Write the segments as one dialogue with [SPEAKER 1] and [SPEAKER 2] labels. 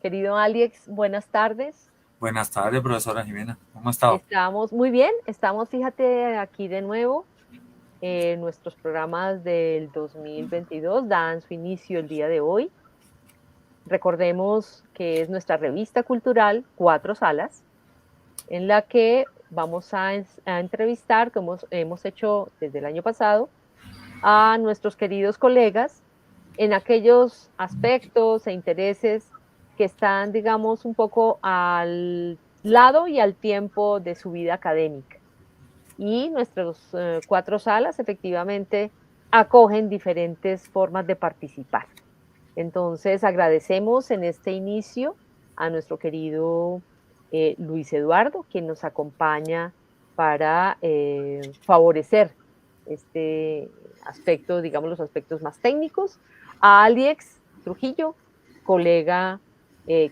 [SPEAKER 1] Querido Alex, buenas tardes.
[SPEAKER 2] Buenas tardes, profesora Jimena. ¿Cómo ha estado?
[SPEAKER 1] Estamos muy bien, estamos, fíjate, aquí de nuevo. Nuestros programas del 2022 dan su inicio el día de hoy. Recordemos que es nuestra revista cultural Cuatro Salas, en la que vamos a entrevistar, como hemos hecho desde el año pasado, a nuestros queridos colegas en aquellos aspectos e intereses que están, digamos, un poco al lado y al tiempo de su vida académica. Y nuestras cuatro salas efectivamente acogen diferentes formas de participar. Entonces, agradecemos en este inicio a nuestro querido Luis Eduardo, quien nos acompaña para favorecer este aspecto, digamos, los aspectos más técnicos, a Alex Trujillo, colega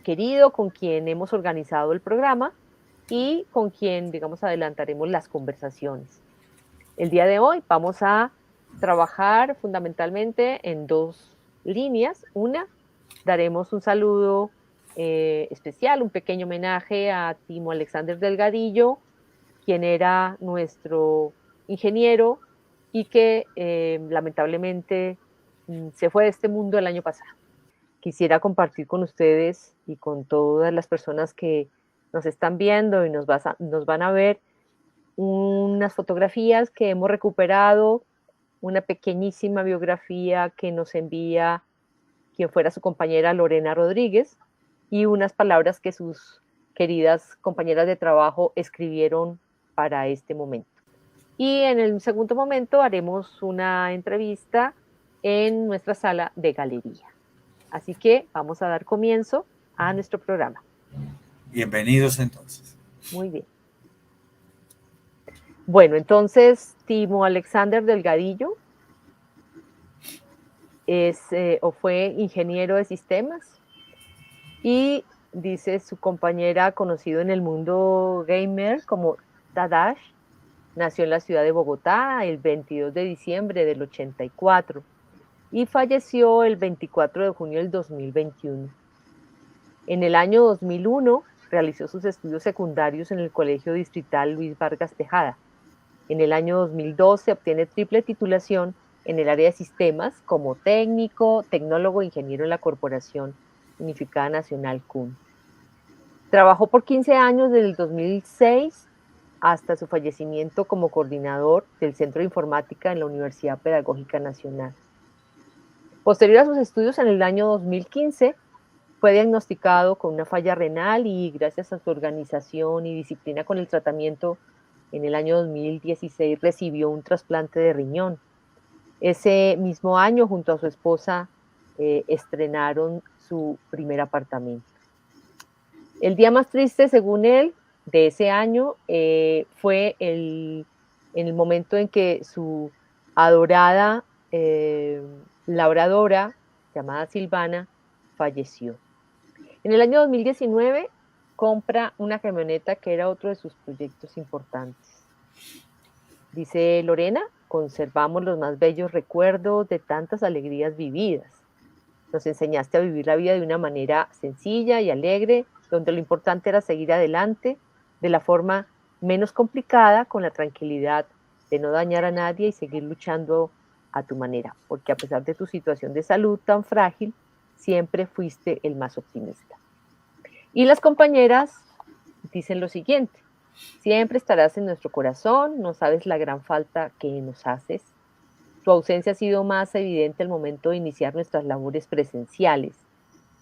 [SPEAKER 1] querido con quien hemos organizado el programa y con quien, digamos, adelantaremos las conversaciones. El día de hoy vamos a trabajar fundamentalmente en dos líneas. Una, daremos un saludo especial, un pequeño homenaje a Timo Alexander Delgadillo, quien era nuestro ingeniero y que lamentablemente se fue de este mundo el año pasado. Quisiera compartir con ustedes y con todas las personas que nos están viendo y nos van a ver unas fotografías que hemos recuperado, una pequeñísima biografía que nos envía quien fuera su compañera Lorena Rodríguez y unas palabras que sus queridas compañeras de trabajo escribieron para este momento. Y en el segundo momento haremos una entrevista en nuestra sala de galería. Así que vamos a dar comienzo a nuestro programa.
[SPEAKER 2] Bienvenidos entonces.
[SPEAKER 1] Muy bien. Bueno, entonces, Timo Alexander Delgadillo o fue ingeniero de sistemas y dice su compañera, conocido en el mundo gamer como Tadash, nació en la ciudad de Bogotá el 22 de diciembre del 84 y falleció el 24 de junio del 2021. En el año 2001 realizó sus estudios secundarios en el Colegio Distrital Luis Vargas Tejada. En el año 2012 obtiene triple titulación en el área de sistemas como técnico, tecnólogo e ingeniero en la Corporación Unificada Nacional CUN. Trabajó por 15 años desde el 2006 hasta su fallecimiento como coordinador del Centro de Informática en la Universidad Pedagógica Nacional. Posterior a sus estudios en el año 2015, fue diagnosticado con una falla renal y gracias a su organización y disciplina con el tratamiento, en el año 2016 recibió un trasplante de riñón. Ese mismo año, junto a su esposa, estrenaron su primer apartamento. El día más triste, según él, de ese año fue en el momento en que su adorada labradora, llamada Silvana, falleció. En el año 2019 compra una camioneta que era otro de sus proyectos importantes. Dice Lorena, conservamos los más bellos recuerdos de tantas alegrías vividas. Nos enseñaste a vivir la vida de una manera sencilla y alegre, donde lo importante era seguir adelante de la forma menos complicada, con la tranquilidad de no dañar a nadie y seguir luchando a tu manera, porque a pesar de tu situación de salud tan frágil, siempre fuiste el más optimista. Y las compañeras dicen lo siguiente: siempre estarás en nuestro corazón, no sabes la gran falta que nos haces. Tu ausencia ha sido más evidente al momento de iniciar nuestras labores presenciales.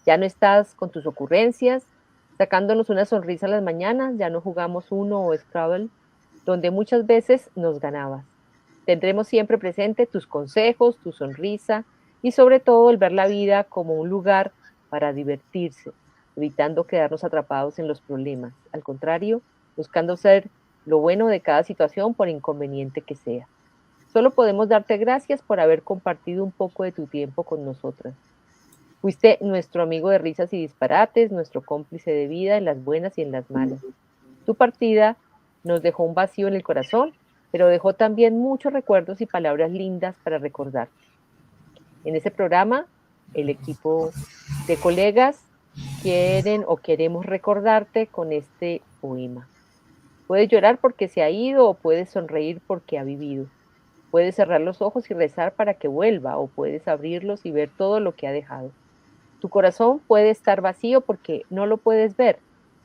[SPEAKER 1] Ya no estás con tus ocurrencias, sacándonos una sonrisa a las mañanas, ya no jugamos uno o Scrabble, donde muchas veces nos ganabas. Tendremos siempre presente tus consejos, tu sonrisa y sobre todo el ver la vida como un lugar para divertirse, evitando quedarnos atrapados en los problemas. Al contrario, buscando ser lo bueno de cada situación por inconveniente que sea. Solo podemos darte gracias por haber compartido un poco de tu tiempo con nosotras. Fuiste nuestro amigo de risas y disparates, nuestro cómplice de vida en las buenas y en las malas. Tu partida nos dejó un vacío en el corazón, pero dejó también muchos recuerdos y palabras lindas para recordarte. En ese programa, el equipo de colegas quieren o queremos recordarte con este poema. Puedes llorar porque se ha ido o puedes sonreír porque ha vivido. Puedes cerrar los ojos y rezar para que vuelva o puedes abrirlos y ver todo lo que ha dejado. Tu corazón puede estar vacío porque no lo puedes ver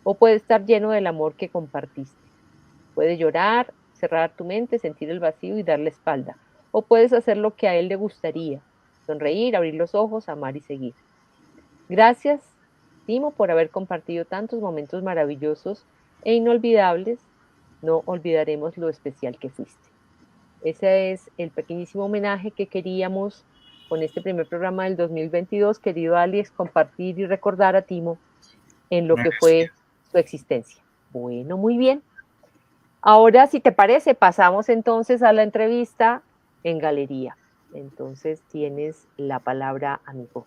[SPEAKER 1] o puede estar lleno del amor que compartiste. Puedes llorar, cerrar tu mente, sentir el vacío y dar la espalda. O puedes hacer lo que a él le gustaría, sonreír, abrir los ojos, amar y seguir. Gracias, Timo, por haber compartido tantos momentos maravillosos e inolvidables. No olvidaremos lo especial que fuiste. Ese es el pequeñísimo homenaje que queríamos con este primer programa del 2022, querido Alex, compartir y recordar a Timo en lo que fue su existencia. Bueno, muy bien. Ahora, si te parece, pasamos entonces a la entrevista en galería. Entonces tienes la palabra, amigo.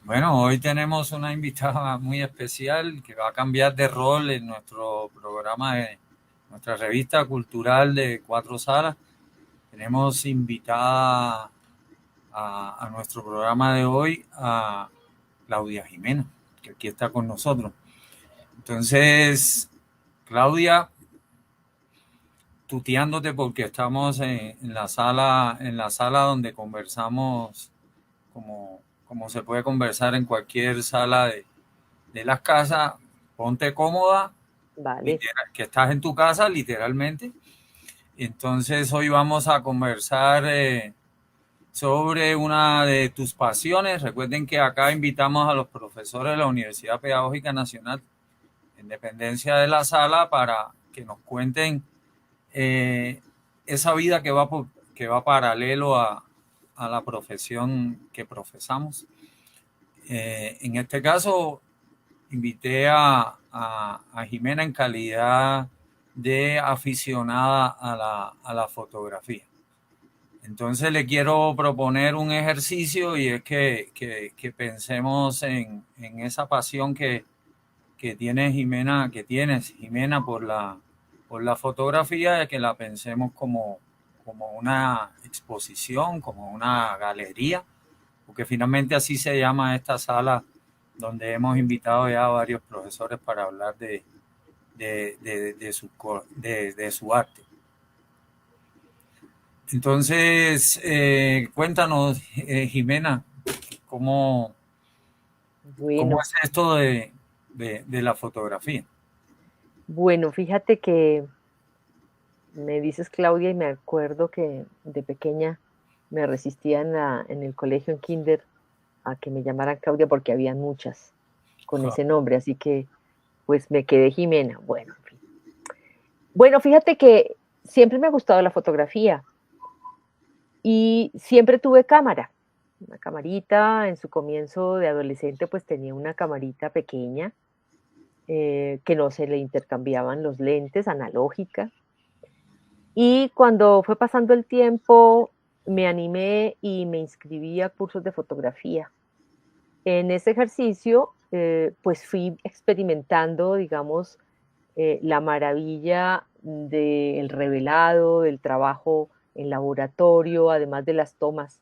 [SPEAKER 2] Bueno, hoy tenemos una invitada muy especial que va a cambiar de rol en nuestro programa de nuestra revista cultural de Cuatro Salas. Tenemos invitada a nuestro programa de hoy a Claudia Jimena, que aquí está con nosotros. Entonces, Claudia, tuteándote porque estamos en la sala donde conversamos como se puede conversar en cualquier sala de las casas. Ponte cómoda,
[SPEAKER 1] Vale.
[SPEAKER 2] que estás en tu casa literalmente. Entonces hoy vamos a conversar sobre una de tus pasiones. Recuerden que acá invitamos a los profesores de la Universidad Pedagógica Nacional en dependencia de la sala para que nos cuenten esa vida que va paralelo a la profesión que profesamos. En este caso, invité a Jimena en calidad de aficionada a la fotografía. Entonces le quiero proponer un ejercicio y es que pensemos en esa pasión que tiene Jimena, que tienes Jimena por la fotografía, que la pensemos como una exposición, como una galería, porque finalmente así se llama esta sala donde hemos invitado ya a varios profesores para hablar de su arte. Entonces, cuéntanos, Jimena, ¿cómo, cómo
[SPEAKER 1] Bueno,
[SPEAKER 2] es esto de la fotografía?
[SPEAKER 1] bueno, fíjate que me dices Claudia y me acuerdo que de pequeña me resistía en el colegio en kinder a que me llamaran Claudia porque habían muchas con ese nombre, así que pues me quedé Jimena. Bueno, en fin. Bueno, fíjate que siempre me ha gustado la fotografía y siempre tuve cámara, una camarita. En su comienzo de adolescente pues tenía una camarita pequeña que no se le intercambiaban los lentes, analógica. Y cuando fue pasando el tiempo, me animé y me inscribí a cursos de fotografía. En ese ejercicio, pues fui experimentando, digamos, la maravilla del revelado, del trabajo en laboratorio, además de las tomas.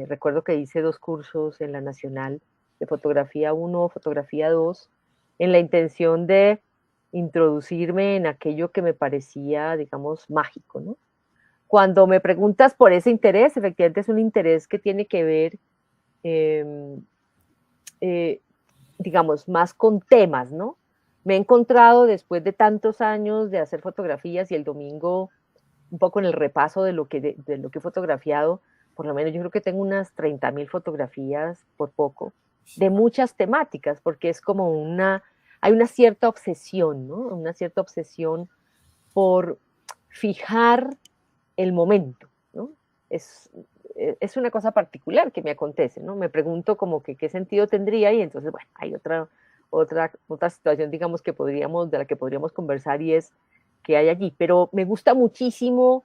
[SPEAKER 1] Recuerdo que hice 2 cursos en la Nacional de Fotografía 1, Fotografía 2, en la intención de introducirme en aquello que me parecía, digamos, mágico, ¿no? Cuando me preguntas por ese interés, efectivamente es un interés que tiene que ver, em, eh, digamos, más con temas, ¿no? Me he encontrado después de tantos años de hacer fotografías y el domingo un poco en el repaso de lo que he fotografiado, por lo menos yo creo que tengo unas 30.000 fotografías por poco, de muchas temáticas, porque es como hay una cierta obsesión, ¿no? Una cierta obsesión por fijar el momento, ¿no? Es, es una cosa particular que me acontece, ¿no? Me pregunto como que qué sentido tendría y entonces, bueno, hay otra situación, digamos, de la que podríamos conversar y es que hay allí, pero me gusta muchísimo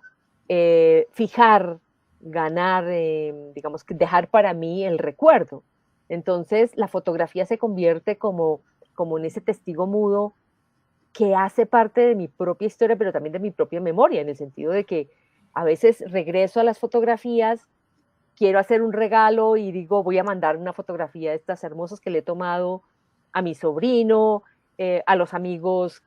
[SPEAKER 1] fijar, ganar, digamos, que dejar para mí el recuerdo. Entonces, la fotografía se convierte como en ese testigo mudo que hace parte de mi propia historia, pero también de mi propia memoria, en el sentido de que a veces regreso a las fotografías, quiero hacer un regalo y digo, voy a mandar una fotografía de estas hermosas que le he tomado a mi sobrino, a los amigos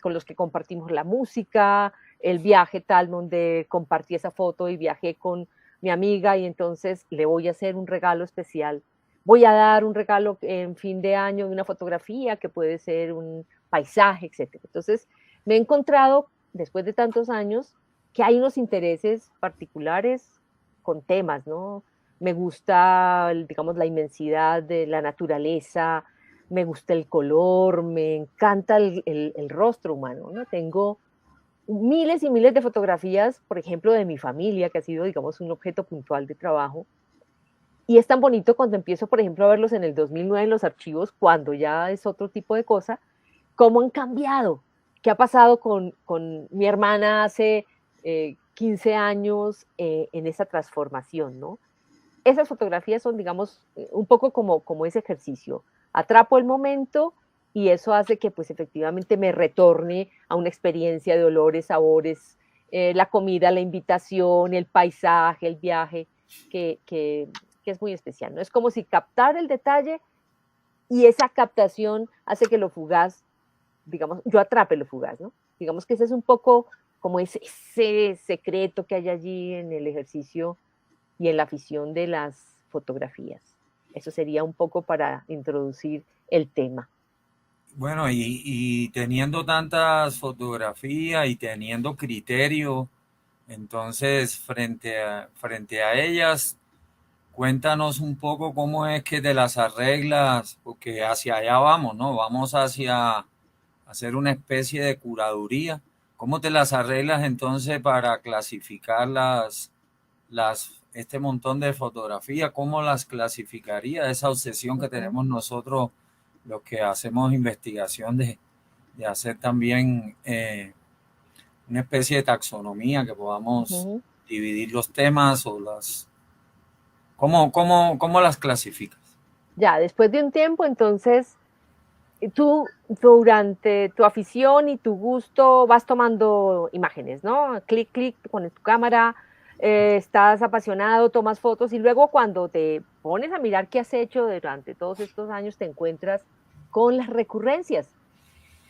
[SPEAKER 1] con los que compartimos la música, el viaje tal donde compartí esa foto y viajé con mi amiga y entonces le voy a hacer un regalo especial. Voy a dar un regalo en fin de año de una fotografía que puede ser un paisaje, etcétera. Entonces, me he encontrado, después de tantos años, que hay unos intereses particulares con temas, ¿no? Me gusta, digamos, la inmensidad de la naturaleza, me gusta el color, me encanta el rostro humano, ¿no? Tengo miles y miles de fotografías, por ejemplo, de mi familia, que ha sido, digamos, un objeto puntual de trabajo. Y es tan bonito cuando empiezo, por ejemplo, a verlos en el 2009 en los archivos, cuando ya es otro tipo de cosa, cómo han cambiado, qué ha pasado con mi hermana hace 15 años en esa transformación, ¿no? Esas fotografías son, digamos, un poco como ese ejercicio. Atrapo el momento y eso hace que, pues, efectivamente me retorne a una experiencia de olores, sabores, la comida, la invitación, el paisaje, el viaje, que, que, que es muy especial, ¿no? Es como si captar el detalle y esa captación hace que lo fugaz, digamos, yo atrape lo fugaz, ¿no? Digamos que ese es un poco como ese secreto que hay allí en el ejercicio y en la afición de las fotografías. Eso sería un poco para introducir el tema.
[SPEAKER 2] Bueno, y teniendo tantas fotografías y teniendo criterio, entonces frente a ellas, cuéntanos un poco cómo es que te las arreglas, porque hacia allá vamos, ¿no? Vamos hacia hacer una especie de curaduría. ¿Cómo te las arreglas entonces para clasificar este montón de fotografías? ¿Cómo las clasificaría? Esa obsesión que
[SPEAKER 1] Ujú,
[SPEAKER 2] tenemos nosotros, los que hacemos investigación de hacer también una especie de taxonomía que podamos
[SPEAKER 1] ujú.
[SPEAKER 2] dividir los temas o las... cómo las clasificas?
[SPEAKER 1] Ya, después de un tiempo, entonces, tú durante tu afición y tu gusto vas tomando imágenes, ¿no? Clic, clic, pones tu cámara, estás apasionado, tomas fotos y luego cuando te pones a mirar qué has hecho durante todos estos años, te encuentras con las recurrencias.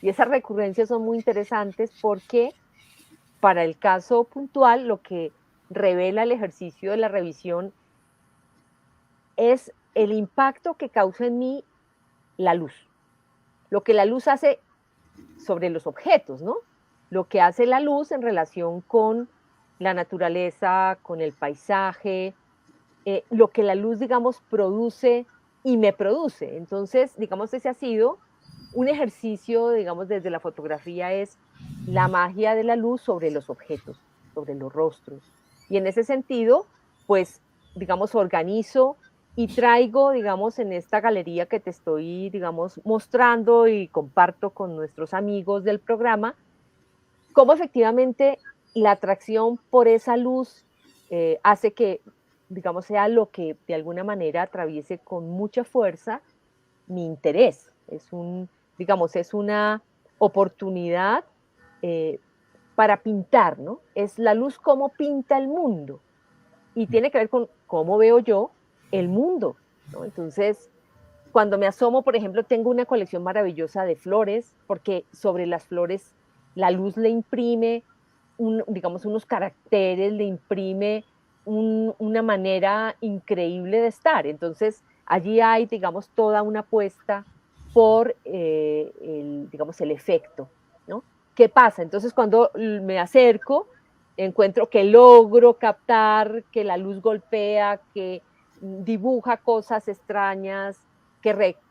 [SPEAKER 1] Y esas recurrencias son muy interesantes porque para el caso puntual, lo que revela el ejercicio de la revisión es el impacto que causa en mí la luz. Lo que la luz hace sobre los objetos, ¿no? Lo que hace la luz en relación con la naturaleza, con el paisaje, lo que la luz, digamos, produce y me produce. Entonces, digamos, ese ha sido un ejercicio, digamos, desde la fotografía es la magia de la luz sobre los objetos, sobre los rostros. Y en ese sentido, pues, digamos, organizo y traigo, digamos, en esta galería que te estoy, digamos, mostrando y comparto con nuestros amigos del programa, cómo efectivamente la atracción por esa luz hace que, digamos, sea lo que de alguna manera atraviese con mucha fuerza mi interés. Es digamos, es una oportunidad eh, para pintar, ¿no? Es la luz cómo pinta el mundo y tiene que ver con cómo veo yo el mundo, ¿no? Entonces, cuando me asomo, por ejemplo, tengo una colección maravillosa de flores, porque sobre las flores la luz le imprime, digamos, unos caracteres, le imprime una manera increíble de estar. Entonces, allí hay, digamos, toda una apuesta por, digamos, el efecto, ¿no? ¿Qué pasa? Entonces, cuando me acerco, encuentro que logro captar que la luz golpea, que dibuja cosas extrañas,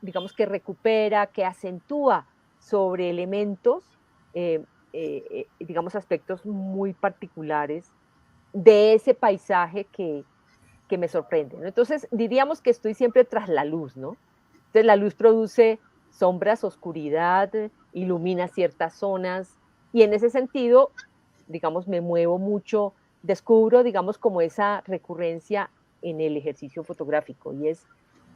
[SPEAKER 1] digamos que recupera, que acentúa sobre elementos, digamos, aspectos muy particulares de ese paisaje que me sorprende, ¿no? Entonces, diríamos que estoy siempre tras la luz, ¿no? Entonces, la luz produce sombras, oscuridad, ilumina ciertas zonas y en ese sentido, digamos, me muevo mucho, descubro, digamos, como esa recurrencia en el ejercicio fotográfico y es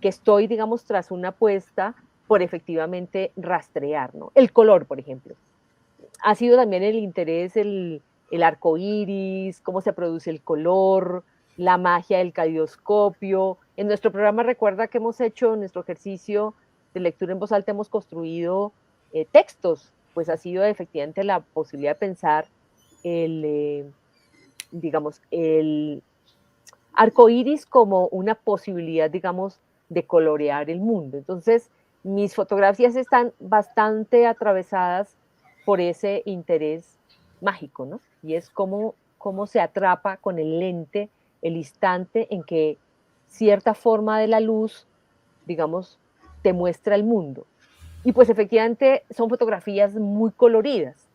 [SPEAKER 1] que estoy, digamos, tras una apuesta por efectivamente rastrear, ¿no? El color, por ejemplo. Ha sido también el interés, el arco iris, cómo se produce el color, la magia del caleidoscopio. En nuestro programa recuerda que hemos hecho nuestro ejercicio de lectura en voz alta hemos construido textos, pues ha sido efectivamente la posibilidad de pensar digamos, el arco iris como una posibilidad, digamos, de colorear el mundo. Entonces, mis fotografías están bastante atravesadas por ese interés mágico, ¿no? Y es cómo se atrapa con el lente el instante en que cierta forma de la luz, digamos, te muestra el mundo. Y pues efectivamente son fotografías muy coloridas.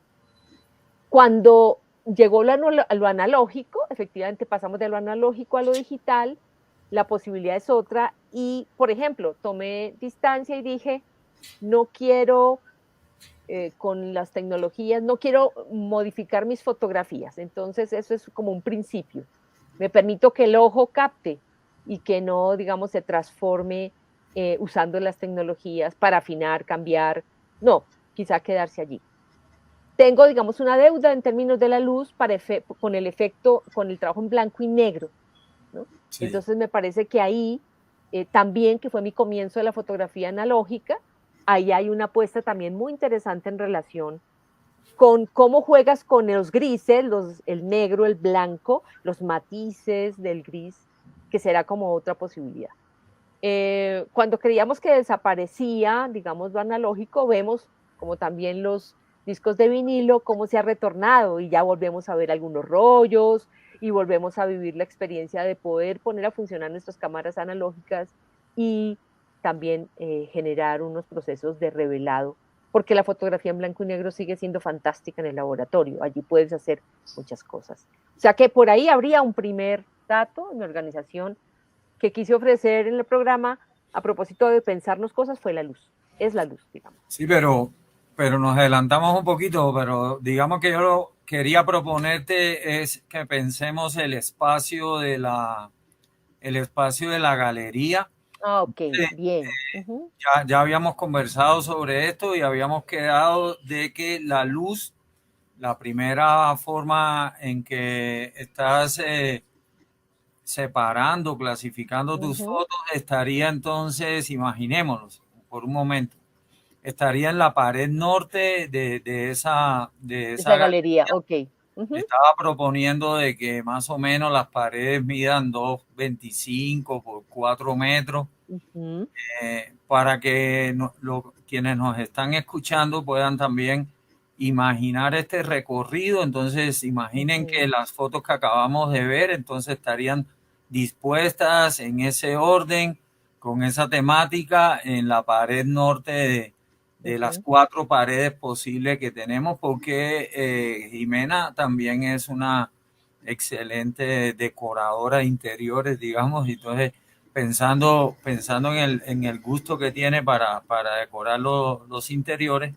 [SPEAKER 1] Cuando llegó lo analógico, efectivamente pasamos de lo analógico a lo digital, la posibilidad es otra y, por ejemplo, tomé distancia y dije, no quiero con las tecnologías, no quiero modificar mis fotografías. Entonces, eso es como un principio. Me permito que el ojo capte y que no, digamos, se transforme usando las tecnologías para afinar, cambiar. No, quizá quedarse allí. Tengo, digamos, una deuda en términos de la luz con el efecto, con el trabajo en blanco y negro, ¿no?
[SPEAKER 2] Sí.
[SPEAKER 1] Entonces me parece que ahí también, que fue mi comienzo de la fotografía analógica, ahí hay una apuesta también muy interesante en relación con cómo juegas con los grises, el negro, el blanco, los matices del gris, que será como otra posibilidad. Cuando creíamos que desaparecía, digamos, lo analógico, vemos como también los discos de vinilo, cómo se ha retornado y ya volvemos a ver algunos rollos y volvemos a vivir la experiencia de poder poner a funcionar nuestras cámaras analógicas y también generar unos procesos de revelado, porque la fotografía en blanco y negro sigue siendo fantástica en el laboratorio, allí puedes hacer muchas cosas. O sea que por ahí habría un primer dato en mi organización que quise ofrecer en el programa a propósito de pensarnos cosas fue la luz. Es la luz, digamos.
[SPEAKER 2] Sí, pero nos adelantamos un poquito, pero digamos que yo lo quería proponerte es que pensemos el espacio de la galería.
[SPEAKER 1] Ah, ok,
[SPEAKER 2] Eh,
[SPEAKER 1] bien. Uh-huh.
[SPEAKER 2] ya habíamos conversado sobre esto y habíamos quedado de que la luz, la primera forma en que estás separando, clasificando tus
[SPEAKER 1] Uh-huh.
[SPEAKER 2] fotos, estaría entonces, imaginémoslo por un momento, estaría en la pared norte de esa
[SPEAKER 1] Esa
[SPEAKER 2] galería.
[SPEAKER 1] galería, ok. Uh-huh.
[SPEAKER 2] Estaba proponiendo de que más o menos las paredes midan 2,25 por 4 metros,
[SPEAKER 1] Uh-huh.
[SPEAKER 2] para que quienes nos están escuchando puedan también imaginar este recorrido. Entonces, imaginen que
[SPEAKER 1] Uh-huh.
[SPEAKER 2] las fotos que acabamos de ver, entonces estarían dispuestas en ese orden, con esa temática, en la pared norte de las
[SPEAKER 1] Uh-huh.
[SPEAKER 2] 4 paredes posibles que tenemos, porque Jimena también es una excelente decoradora de interiores, digamos, y entonces pensando en el gusto que tiene para decorar los interiores,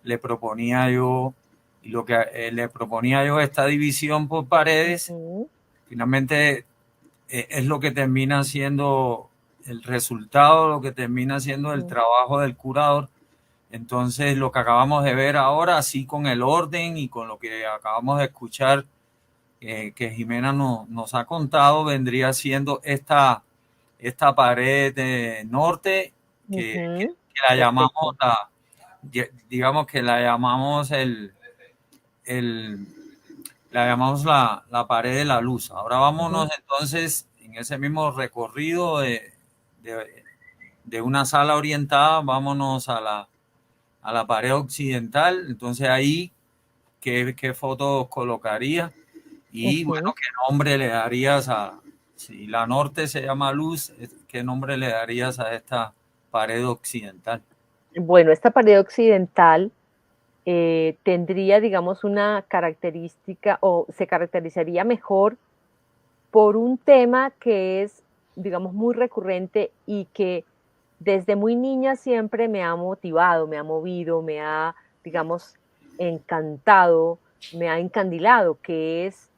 [SPEAKER 2] le proponía yo, y lo que le proponía yo esta división por paredes,
[SPEAKER 1] Uh-huh.
[SPEAKER 2] finalmente es lo que termina siendo el resultado, lo que termina siendo el
[SPEAKER 1] Uh-huh.
[SPEAKER 2] trabajo del curador. Entonces, lo que acabamos de ver ahora, así con el orden y con lo que acabamos de escuchar, que Jimena nos ha contado, vendría siendo esta pared norte
[SPEAKER 1] Uh-huh.
[SPEAKER 2] que la llamamos
[SPEAKER 1] Perfecto.
[SPEAKER 2] digamos que la llamamos el la llamamos la pared de la luz. Ahora
[SPEAKER 1] Uh-huh.
[SPEAKER 2] vámonos entonces en ese mismo recorrido de, de una sala orientada, vámonos a la pared occidental. Entonces ahí, ¿qué fotos colocarías? Y
[SPEAKER 1] Uh-huh.
[SPEAKER 2] bueno, ¿qué nombre le darías si la norte se llama luz, qué nombre le darías a esta pared occidental?
[SPEAKER 1] Bueno, esta pared occidental tendría, digamos, una característica o se caracterizaría mejor por un tema que es, digamos, muy recurrente y que desde muy niña siempre me ha motivado, me ha movido, me ha, digamos, encantado, me ha encandilado, que es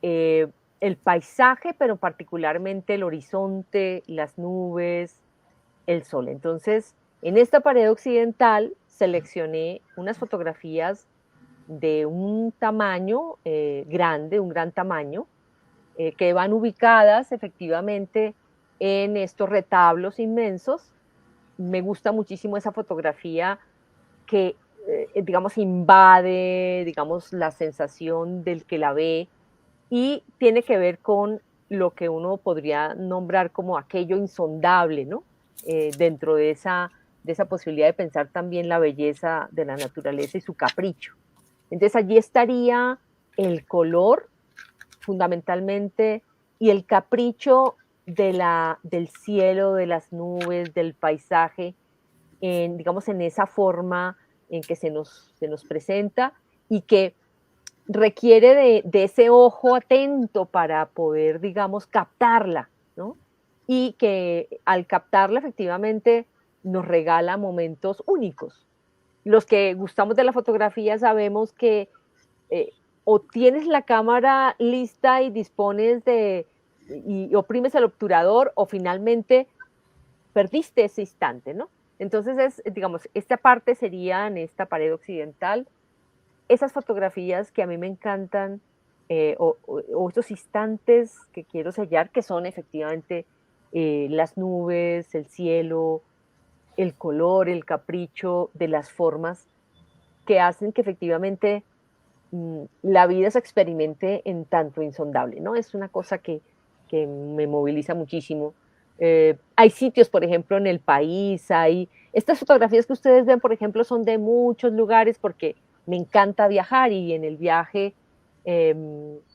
[SPEAKER 1] eh, el paisaje, pero particularmente el horizonte, las nubes, el sol. Entonces, en esta pared occidental seleccioné unas fotografías de un tamaño grande, un gran tamaño, que van ubicadas efectivamente en estos retablos inmensos me gusta muchísimo esa fotografía que, digamos, invade, digamos, la sensación del que la ve y tiene que ver con lo que uno podría nombrar como aquello insondable, ¿no? Dentro de esa posibilidad de pensar también la belleza de la naturaleza y su capricho. Entonces allí estaría el color fundamentalmente y el capricho del cielo, de las nubes, del paisaje, digamos, en esa forma en que se nos presenta y que requiere de ese ojo atento para poder, digamos, captarla, ¿no? Y que al captarla efectivamente nos regala momentos únicos. Los que gustamos de la fotografía sabemos que eh, o tienes la cámara lista y dispones y oprimes el obturador o finalmente perdiste ese instante, ¿no? Entonces, digamos, esta parte sería en esta pared occidental, esas fotografías que a mí me encantan, o estos instantes que quiero sellar, que son efectivamente las nubes, el cielo, el color, el capricho de las formas que hacen que efectivamente la vida se experimente en tanto insondable, ¿no? Es una cosa que me moviliza muchísimo. Hay sitios, por ejemplo, en el país, hay estas fotografías que ustedes ven, por ejemplo, son de muchos lugares porque me encanta viajar y en el viaje,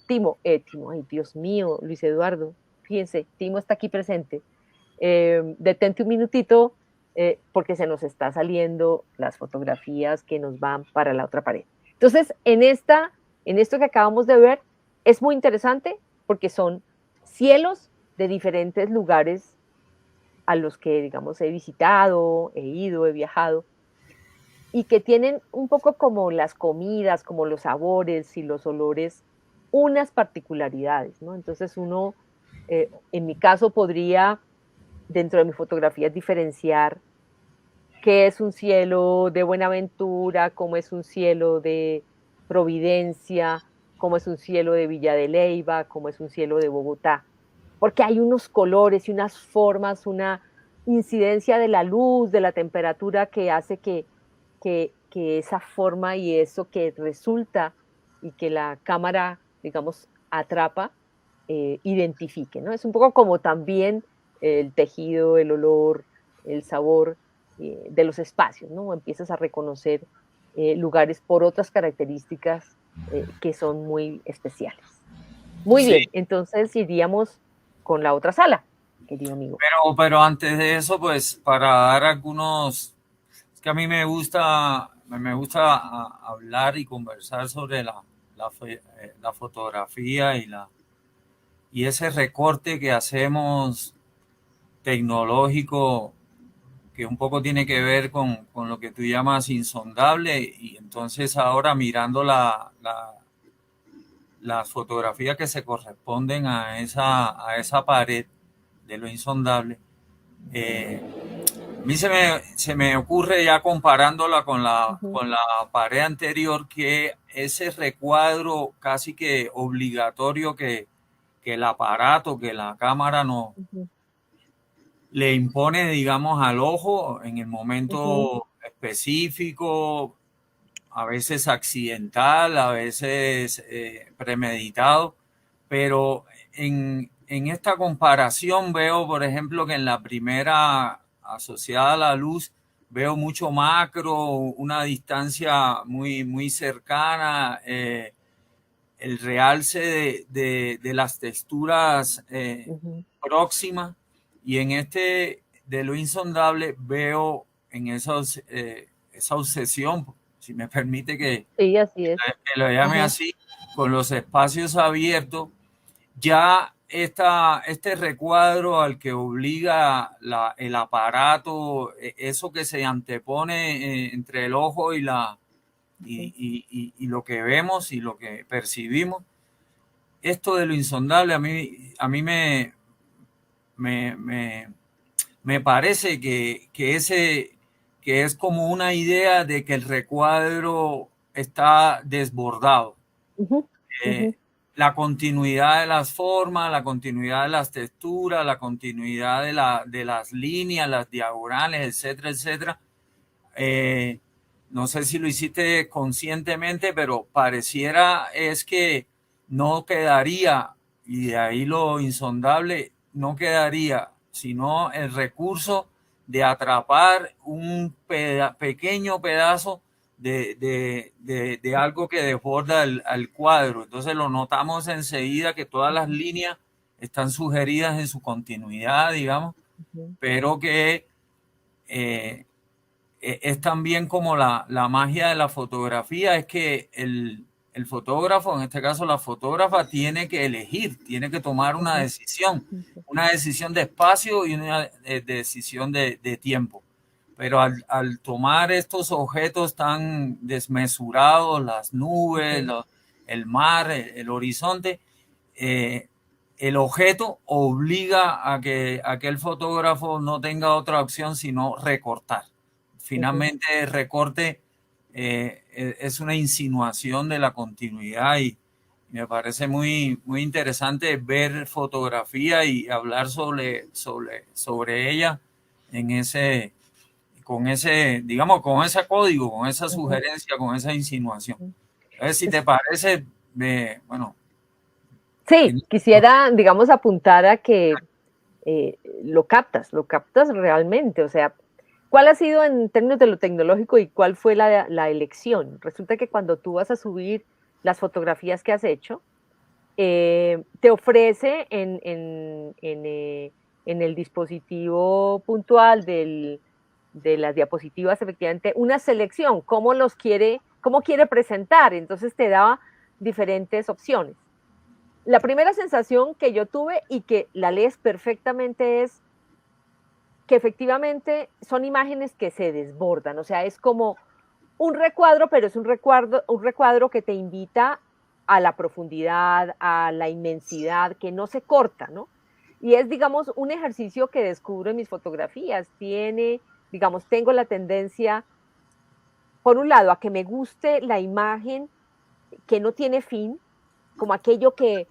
[SPEAKER 1] Timo, ay Dios mío, Luis Eduardo, fíjense, Timo está aquí presente. Detente un minutito porque se nos está saliendo las fotografías que nos van para la otra pared. Entonces, en esto que acabamos de ver, es muy interesante porque son cielos de diferentes lugares a los que, digamos, he visitado, he ido, he viajado, y que tienen un poco como las comidas, como los sabores y los olores, unas particularidades, ¿no? Entonces uno, en mi caso, podría, dentro de mis fotografías, diferenciar qué es un cielo de Buenaventura, cómo es un cielo de Providencia, cómo es un cielo de Villa de Leyva, cómo es un cielo de Bogotá. Porque hay unos colores y unas formas, una incidencia de la luz, de la temperatura que hace que esa forma y eso que resulta y que la cámara, digamos, atrapa, identifique, ¿no? Es un poco como también el tejido, el olor, el sabor de los espacios, ¿no? Empiezas a reconocer lugares por otras características que son muy especiales. Muy
[SPEAKER 2] Sí,
[SPEAKER 1] bien, entonces iríamos con la otra sala, querido amigo.
[SPEAKER 2] pero antes de eso, pues para dar algunos, es que a mí me gusta hablar y conversar sobre la fotografía y ese recorte que hacemos tecnológico que un poco tiene que ver con lo que tú llamas insondable y entonces ahora mirando las fotografías que se corresponden a esa pared de lo insondable, eh, a mí se me ocurre ya comparándola
[SPEAKER 1] Ujú,
[SPEAKER 2] con la pared anterior que ese recuadro casi que obligatorio que el aparato, que la cámara no
[SPEAKER 1] ujú,
[SPEAKER 2] le impone, digamos, al ojo en el
[SPEAKER 1] ujú,
[SPEAKER 2] momento específico, a veces accidental, a veces premeditado, pero en esta comparación veo, por ejemplo, que en la primera asociada a la luz, veo mucho macro, una distancia muy cercana, el realce de las texturas
[SPEAKER 1] ujú.
[SPEAKER 2] próximas, y en este de lo insondable veo en esa obsesión, si me permite
[SPEAKER 1] Sí, así es.
[SPEAKER 2] que lo llame
[SPEAKER 1] Ajá,
[SPEAKER 2] así, con los espacios abiertos, ya este recuadro al que obliga el aparato, eso que se antepone entre el ojo
[SPEAKER 1] ujú,
[SPEAKER 2] y lo que vemos y lo que percibimos, esto de lo insondable a mí me, me, me parece que es como una idea de que el recuadro está desbordado.
[SPEAKER 1] ujú,
[SPEAKER 2] Eh,
[SPEAKER 1] ujú.
[SPEAKER 2] la continuidad de las formas, la continuidad de las texturas, la continuidad de las líneas, las diagonales, etcétera, etcétera. No sé si lo hiciste conscientemente, pero pareciera es que no quedaría, y de ahí lo insondable, no quedaría sino el recurso de atrapar un pequeño pedazo de algo que desborda al cuadro. Entonces lo notamos enseguida que todas las líneas están sugeridas en su continuidad, digamos, pero que es también como la magia de la fotografía, es que el fotógrafo, en este caso la fotógrafa, tiene que elegir, tiene que tomar una decisión de espacio y una decisión de tiempo. Pero al tomar estos objetos tan desmesurados, las nubes, el mar, el horizonte, el objeto obliga a que aquel fotógrafo no tenga otra opción sino recortar. Finalmente, el recorte es una insinuación de la continuidad y me parece muy, muy interesante ver fotografía y hablar sobre ella en con ese, digamos, con ese código, con esa sugerencia, con esa insinuación. A ver si te parece, bueno.
[SPEAKER 1] Sí, quisiera, digamos, apuntar a que lo captas realmente, o sea, ¿cuál ha sido en términos de lo tecnológico y cuál fue la elección? Resulta que cuando tú vas a subir las fotografías que has hecho, te ofrece en el dispositivo puntual de las diapositivas, efectivamente, una selección, cómo quiere presentar, entonces te da diferentes opciones. La primera sensación que yo tuve y que la lees perfectamente es que efectivamente son imágenes que se desbordan, o sea, es como un recuadro, pero es un recuadro que te invita a la profundidad, a la inmensidad, que no se corta, ¿no? Y es, digamos, un ejercicio que descubro en mis fotografías. Digamos, tengo la tendencia, por un lado, a que me guste la imagen que no tiene fin, como aquello que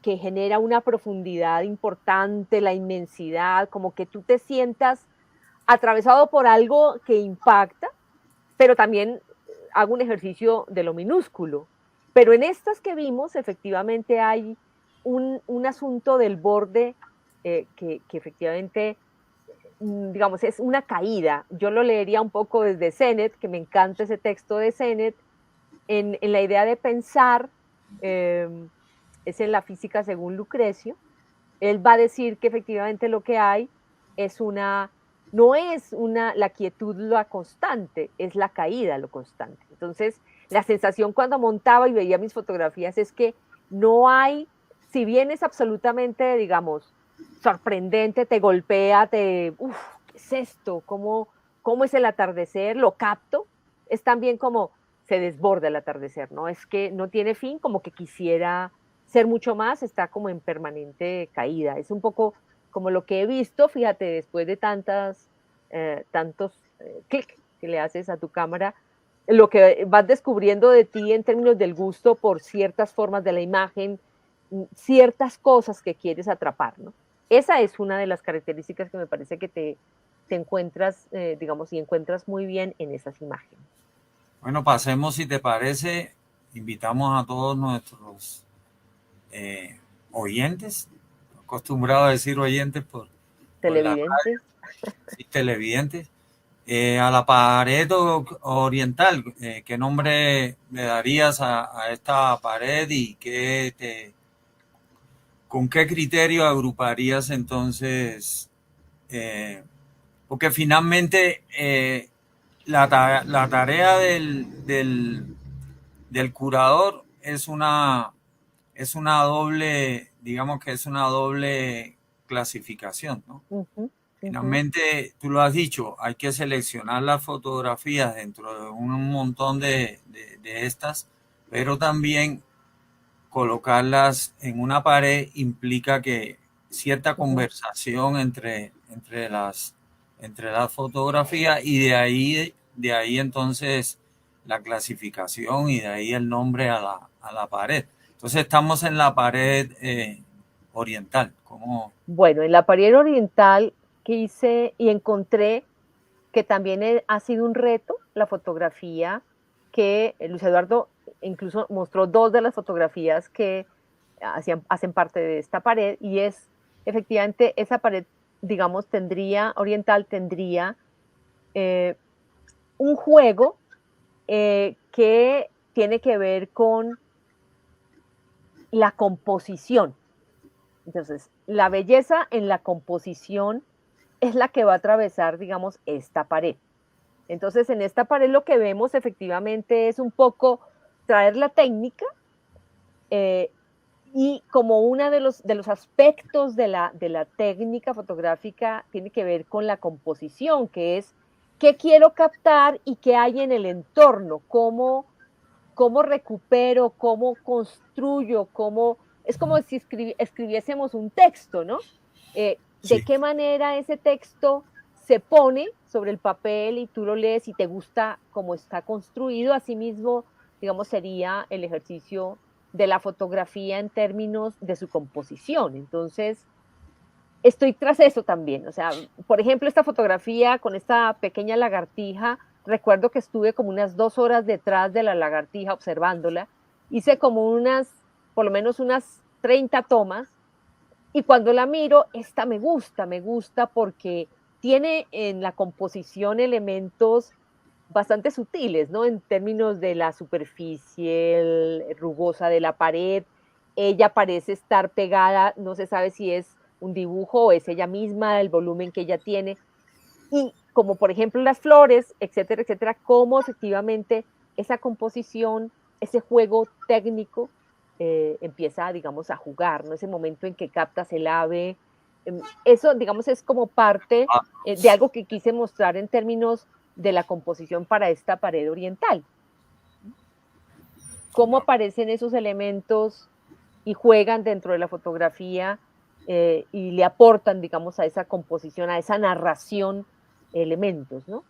[SPEAKER 1] genera una profundidad importante, la inmensidad, como que tú te sientas atravesado por algo que impacta, pero también hago un ejercicio de lo minúsculo. Pero en estas que vimos, efectivamente hay un asunto del borde que efectivamente, digamos, es una caída. Yo lo leería un poco desde Sennett, que me encanta ese texto de Sennett, en la idea de pensar, eh, es en la física según Lucrecio, él va a decir que efectivamente lo que hay es no es la quietud la constante, es la caída lo constante. Entonces, la sensación cuando montaba y veía mis fotografías es que no hay, si bien es absolutamente, digamos, sorprendente, te golpea, ¿qué es esto? ¿Cómo es el atardecer? Lo capto, es también como se desborda el atardecer, ¿no? Es que no tiene fin, como que quisiera ser mucho más, está como en permanente caída. Es un poco como lo que he visto, fíjate, después de tantos clics que le haces a tu cámara, lo que vas descubriendo de ti en términos del gusto por ciertas formas de la imagen, ciertas cosas que quieres atrapar, ¿no? Esa es una de las características que me parece que te encuentras, digamos, y encuentras muy bien en esas imágenes.
[SPEAKER 2] Bueno, pasemos, si te parece, invitamos a todos nuestros oyentes, acostumbrado a decir oyentes por la
[SPEAKER 1] Televidentes.
[SPEAKER 2] radio, sí, televidentes, a la pared oriental. ¿Qué nombre le darías a esta pared y con qué criterio agruparías entonces? Porque finalmente la tarea del curador es una doble, digamos que es una doble clasificación, ¿no? Finalmente, tú lo has dicho, hay que seleccionar las fotografías dentro de un montón de estas, pero también colocarlas en una pared implica que cierta conversación entre las fotografías y de ahí entonces la clasificación y de ahí el nombre a la pared. Entonces estamos en la pared oriental.
[SPEAKER 1] Bueno, en la pared oriental quise y encontré que también ha sido un reto la fotografía, que Luis Eduardo incluso mostró dos de las fotografías que hacen parte de esta pared, y es efectivamente esa pared, digamos, oriental tendría un juego que tiene que ver con la composición. Entonces, la belleza en la composición es la que va a atravesar, digamos, esta pared. Entonces, en esta pared lo que vemos efectivamente es un poco traer la técnica y como uno de los aspectos de la técnica fotográfica tiene que ver con la composición, que es qué quiero captar y qué hay en el entorno, cómo recupero, cómo construyo, es como si escribiésemos un texto, ¿no? De
[SPEAKER 2] Sí.
[SPEAKER 1] qué manera ese texto se pone sobre el papel y tú lo lees y te gusta cómo está construido. Asimismo, digamos, sería el ejercicio de la fotografía en términos de su composición. Entonces, estoy tras eso también. O sea, por ejemplo, esta fotografía con esta pequeña lagartija, recuerdo que estuve como unas 2 horas detrás de la lagartija observándola. Hice como por lo menos unas 30 tomas, y cuando la miro, esta me gusta porque tiene en la composición elementos bastante sutiles, ¿no? En términos de la superficie rugosa de la pared, ella parece estar pegada, no se sabe si es un dibujo o es ella misma, el volumen que ella tiene, y como por ejemplo las flores, etcétera, cómo efectivamente esa composición, ese juego técnico empieza, digamos, a jugar, ¿no? Ese momento en que captas el ave, eso, digamos, es como parte
[SPEAKER 2] Ah,
[SPEAKER 1] de algo que quise mostrar en términos de la composición para esta pared oriental. Cómo aparecen esos elementos y juegan dentro de la fotografía y le aportan, digamos, a esa composición, a esa narración, elementos, ¿no?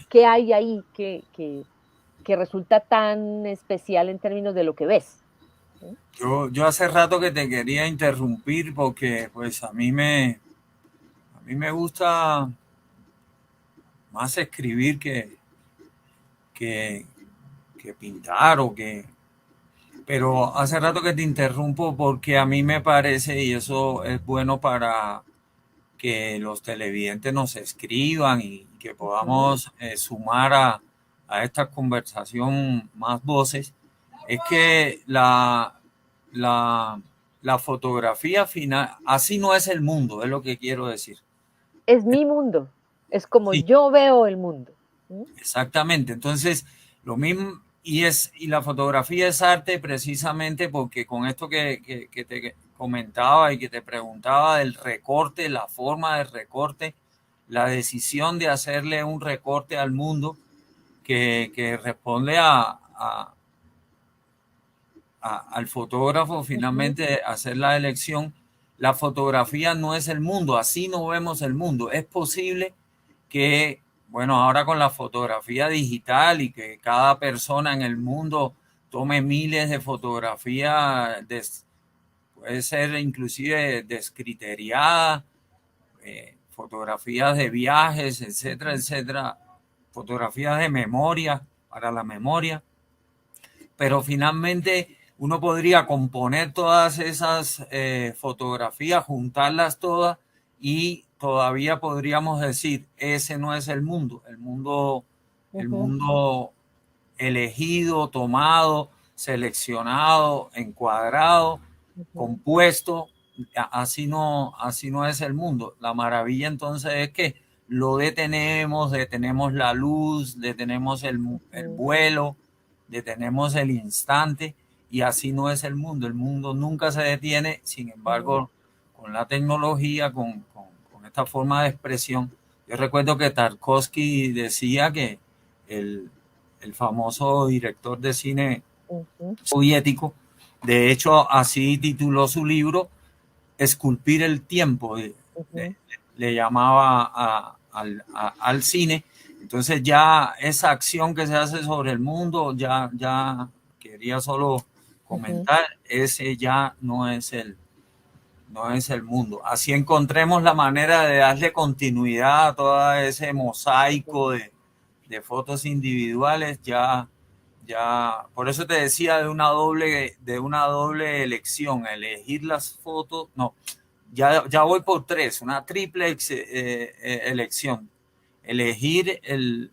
[SPEAKER 1] ¿Qué hay ahí que resulta tan especial en términos de lo que ves? ¿Sí?
[SPEAKER 2] yo hace rato que te quería interrumpir porque pues a mí me gusta más escribir que, que pintar pero hace rato que te interrumpo porque a mí me parece, y eso es bueno para que los televidentes nos escriban y que
[SPEAKER 1] Ujú.
[SPEAKER 2] podamos sumar a esta conversación más voces, es que la, la fotografía final, así no es el mundo, es lo que quiero decir.
[SPEAKER 1] Es mi mundo, es como
[SPEAKER 2] Sí,
[SPEAKER 1] yo veo el mundo. ¿Sí?
[SPEAKER 2] exactamente. Entonces, lo mismo, y la fotografía es arte precisamente porque con esto que te comentaba y que te preguntaba del recorte, la forma del recorte, la decisión de hacerle un recorte al mundo que responde al fotógrafo
[SPEAKER 1] Ujú,
[SPEAKER 2] finalmente hacer la elección. La fotografía no es el mundo, así no vemos el mundo. Es posible que, bueno, ahora con la fotografía digital y que cada persona en el mundo tome miles de fotografías, puede ser inclusive descriteriada, fotografías de viajes, etcétera,
[SPEAKER 1] ujú,
[SPEAKER 2] etcétera, fotografías de memoria, para la memoria, pero finalmente uno podría componer todas esas fotografías, juntarlas todas y todavía podríamos decir, ese no es el
[SPEAKER 1] ujú,
[SPEAKER 2] mundo elegido, tomado, seleccionado, encuadrado,
[SPEAKER 1] ujú,
[SPEAKER 2] compuesto, así no es el mundo. La maravilla entonces es que lo detenemos la luz, detenemos el
[SPEAKER 1] ujú,
[SPEAKER 2] vuelo, detenemos el instante y así no es el mundo. El mundo nunca se detiene, sin
[SPEAKER 1] ujú.
[SPEAKER 2] embargo, con la tecnología, con esta forma de expresión. Yo recuerdo que Tarkovsky decía que el, el famoso director de cine
[SPEAKER 1] Ujú,
[SPEAKER 2] soviético, de hecho así tituló su libro, Esculpir el tiempo,
[SPEAKER 1] ujú,
[SPEAKER 2] le llamaba al cine. Entonces ya esa acción que se hace sobre el mundo, ya quería solo comentar, ese ya no es el mundo. Así encontremos la manera de darle continuidad a todo ese mosaico de fotos individuales, por eso te decía de una doble elección, elegir las fotos, no, ya voy por tres, una triple elección, elegir el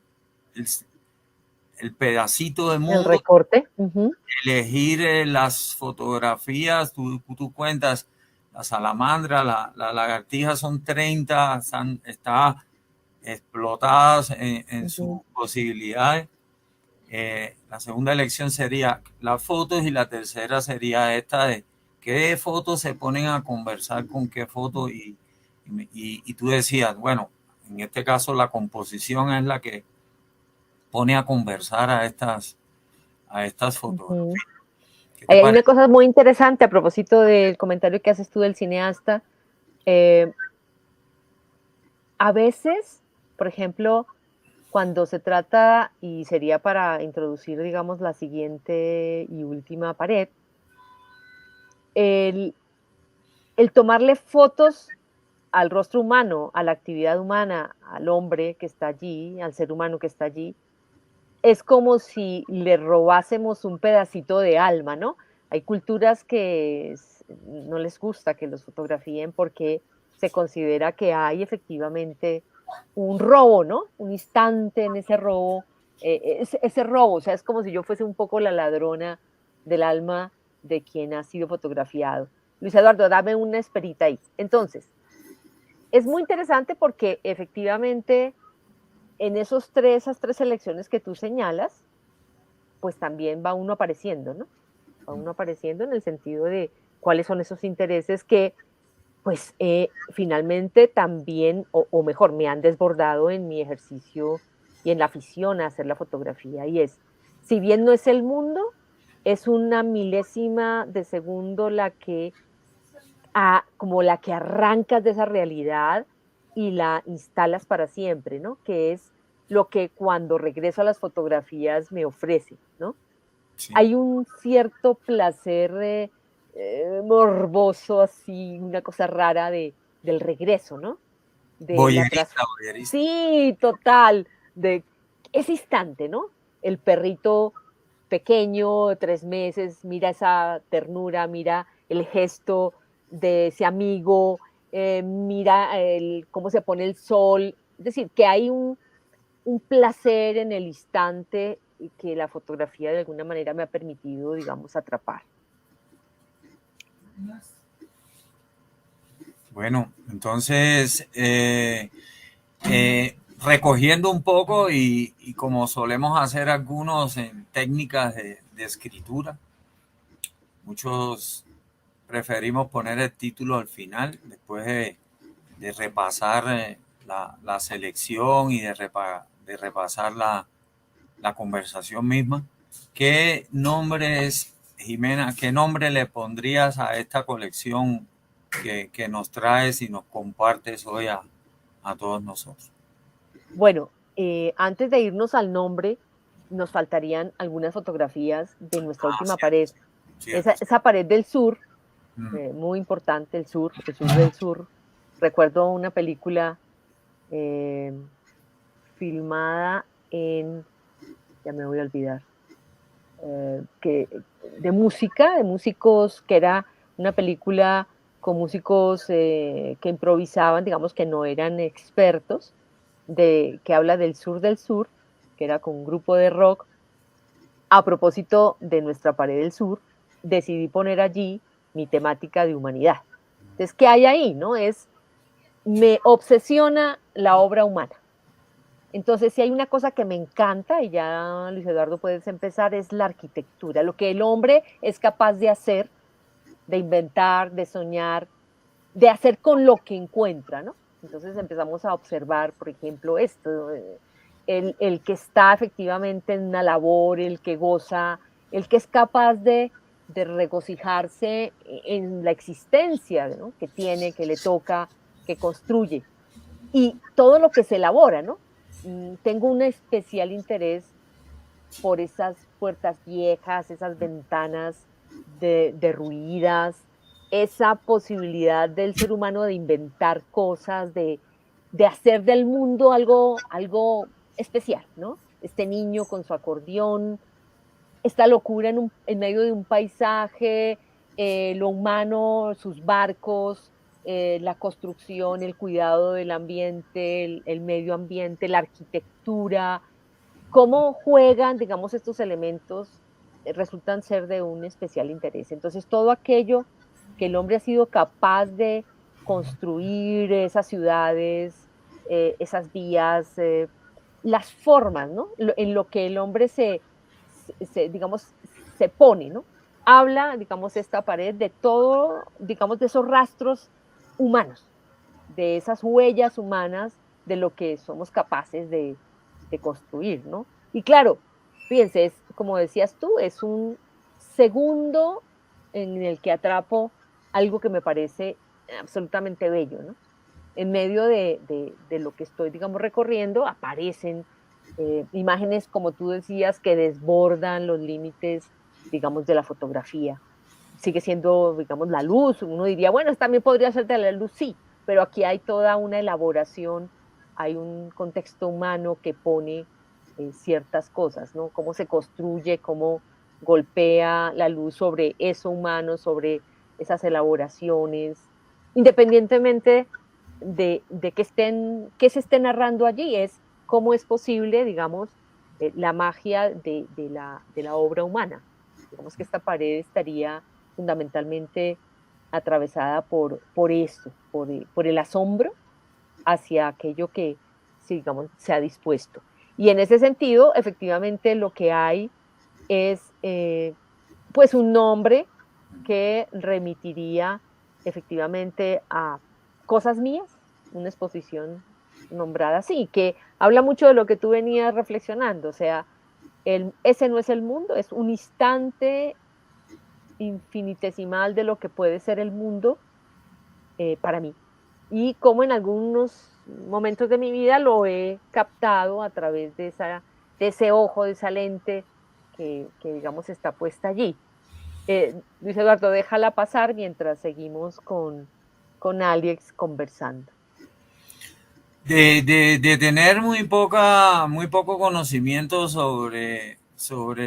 [SPEAKER 2] pedacito de
[SPEAKER 1] El
[SPEAKER 2] mundo,
[SPEAKER 1] recorte.
[SPEAKER 2] elegir las fotografías, tú cuentas, la salamandra, la lagartija son 30, están explotadas en sus posibilidades. La segunda elección sería las fotos y la tercera sería esta de qué fotos se ponen a conversar con qué foto y tú decías, bueno, en este caso la composición es la que pone a conversar a estas fotografías. ¿Qué te
[SPEAKER 1] Hay una
[SPEAKER 2] parece?
[SPEAKER 1] cosa muy interesante a propósito del comentario que haces tú del cineasta. A veces, por ejemplo, cuando se trata, y sería para introducir, digamos, la siguiente y última pared, el, el tomarle fotos al rostro humano, a la actividad humana, al hombre que está allí, al ser humano que está allí, es como si le robásemos un pedacito de alma, ¿no? Hay culturas que no les gusta que los fotografíen porque se considera que hay efectivamente un robo, ¿no? Un instante en ese robo, ese robo, o sea, es como si yo fuese un poco la ladrona del alma de quien ha sido fotografiado. Luis Eduardo, dame una esperita ahí. Entonces, es muy interesante porque efectivamente en esas tres selecciones que tú señalas, pues también va uno apareciendo, ¿no? Va uno apareciendo en el sentido de cuáles son esos intereses que, pues, finalmente también, o mejor, me han desbordado en mi ejercicio y en la afición a hacer la fotografía. Y es, si bien no es el mundo, es una milésima de segundo como la que arrancas de esa realidad y la instalas para siempre, ¿no? Que es lo que cuando regreso a las fotografías me ofrece, ¿no?
[SPEAKER 2] Sí.
[SPEAKER 1] Hay un cierto placer morboso, así, una cosa rara del regreso, ¿no? De la
[SPEAKER 2] Boyerista,
[SPEAKER 1] tras...
[SPEAKER 2] boyerista.
[SPEAKER 1] Sí, total, de ese instante, ¿no? El perrito pequeño, de 3 meses, mira esa ternura, mira el gesto de ese amigo, mira cómo se pone el sol. Es decir, que hay un placer en el instante y que la fotografía de alguna manera me ha permitido, digamos, atrapar.
[SPEAKER 2] Bueno, entonces, recogiendo un poco y como solemos hacer algunos en técnicas de escritura, muchos preferimos poner el título al final, después de repasar la selección y de repasar la conversación misma. ¿Qué nombres, Jimena, qué nombre le pondrías a esta colección que nos traes y nos compartes hoy a todos nosotros?
[SPEAKER 1] Bueno, antes de irnos al nombre, nos faltarían algunas fotografías de nuestra
[SPEAKER 2] Ah,
[SPEAKER 1] última
[SPEAKER 2] cierto,
[SPEAKER 1] pared.
[SPEAKER 2] cierto.
[SPEAKER 1] Esa pared del sur,
[SPEAKER 2] Mm.
[SPEAKER 1] muy importante, el sur del sur. Recuerdo una película eh, filmada ya me voy a olvidar, de música, de músicos, que era una película con músicos que improvisaban, digamos que no eran expertos, que habla del sur, que era con un grupo de rock. A propósito de nuestra pared del sur, decidí poner allí mi temática de humanidad. Entonces, ¿qué hay ahí? ¿No? Me obsesiona la obra humana. Entonces, si hay una cosa que me encanta, y ya Luis Eduardo puedes empezar, es la arquitectura, lo que el hombre es capaz de hacer, de inventar, de soñar, de hacer con lo que encuentra, ¿no? Entonces empezamos a observar, por ejemplo, esto, el que está efectivamente en una labor, el que goza, el que es capaz de regocijarse en la existencia, ¿no? Que tiene, que le toca, que construye. Y todo lo que se elabora, ¿no? Tengo un especial interés por esas puertas viejas, esas ventanas derruidas, esa posibilidad del ser humano de inventar cosas, de hacer del mundo algo especial, ¿no? Este niño con su acordeón, esta locura en medio de un paisaje, lo humano, sus barcos, la construcción, el cuidado del ambiente, el medio ambiente, la arquitectura, cómo juegan, digamos, estos elementos, resultan ser de un especial interés. Entonces, todo aquello que el hombre ha sido capaz de construir, esas ciudades, esas vías, las formas, ¿no? En lo que el hombre digamos, se pone, ¿no? Habla, digamos, esta pared de todo, digamos, de esos rastros humanos, de esas huellas humanas de lo que somos capaces de construir, ¿no? Y claro, fíjense, es, como decías tú, es un segundo en el que atrapo algo que me parece absolutamente bello, ¿no? En medio de lo que estoy, digamos, recorriendo, aparecen imágenes, como tú decías, que desbordan los límites, digamos, de la fotografía. Sigue siendo, digamos, la luz. Uno diría, bueno, también podría ser de la luz, sí, pero aquí hay toda una elaboración, hay un contexto humano que pone ciertas cosas, ¿no? Cómo se construye, cómo golpea la luz sobre eso humano, sobre esas elaboraciones, independientemente de que se esté narrando allí, es cómo es posible, digamos, la magia de la obra humana. Digamos que esta pared estaría fundamentalmente atravesada por esto, por el asombro hacia aquello que, sí, digamos, se ha dispuesto. Y en ese sentido, efectivamente, lo que hay es, pues, un nombre que remitiría efectivamente a cosas mías, una exposición nombrada así, que habla mucho de lo que tú venías reflexionando, o sea, ese no es el mundo, es un instante infinitesimal de lo que puede ser el mundo para mí. Y como en algunos momentos de mi vida lo he captado a través de ese ojo, de esa lente que digamos está puesta allí. Luis Eduardo, déjala pasar mientras seguimos con Alex conversando.
[SPEAKER 2] De tener muy poco conocimiento sobre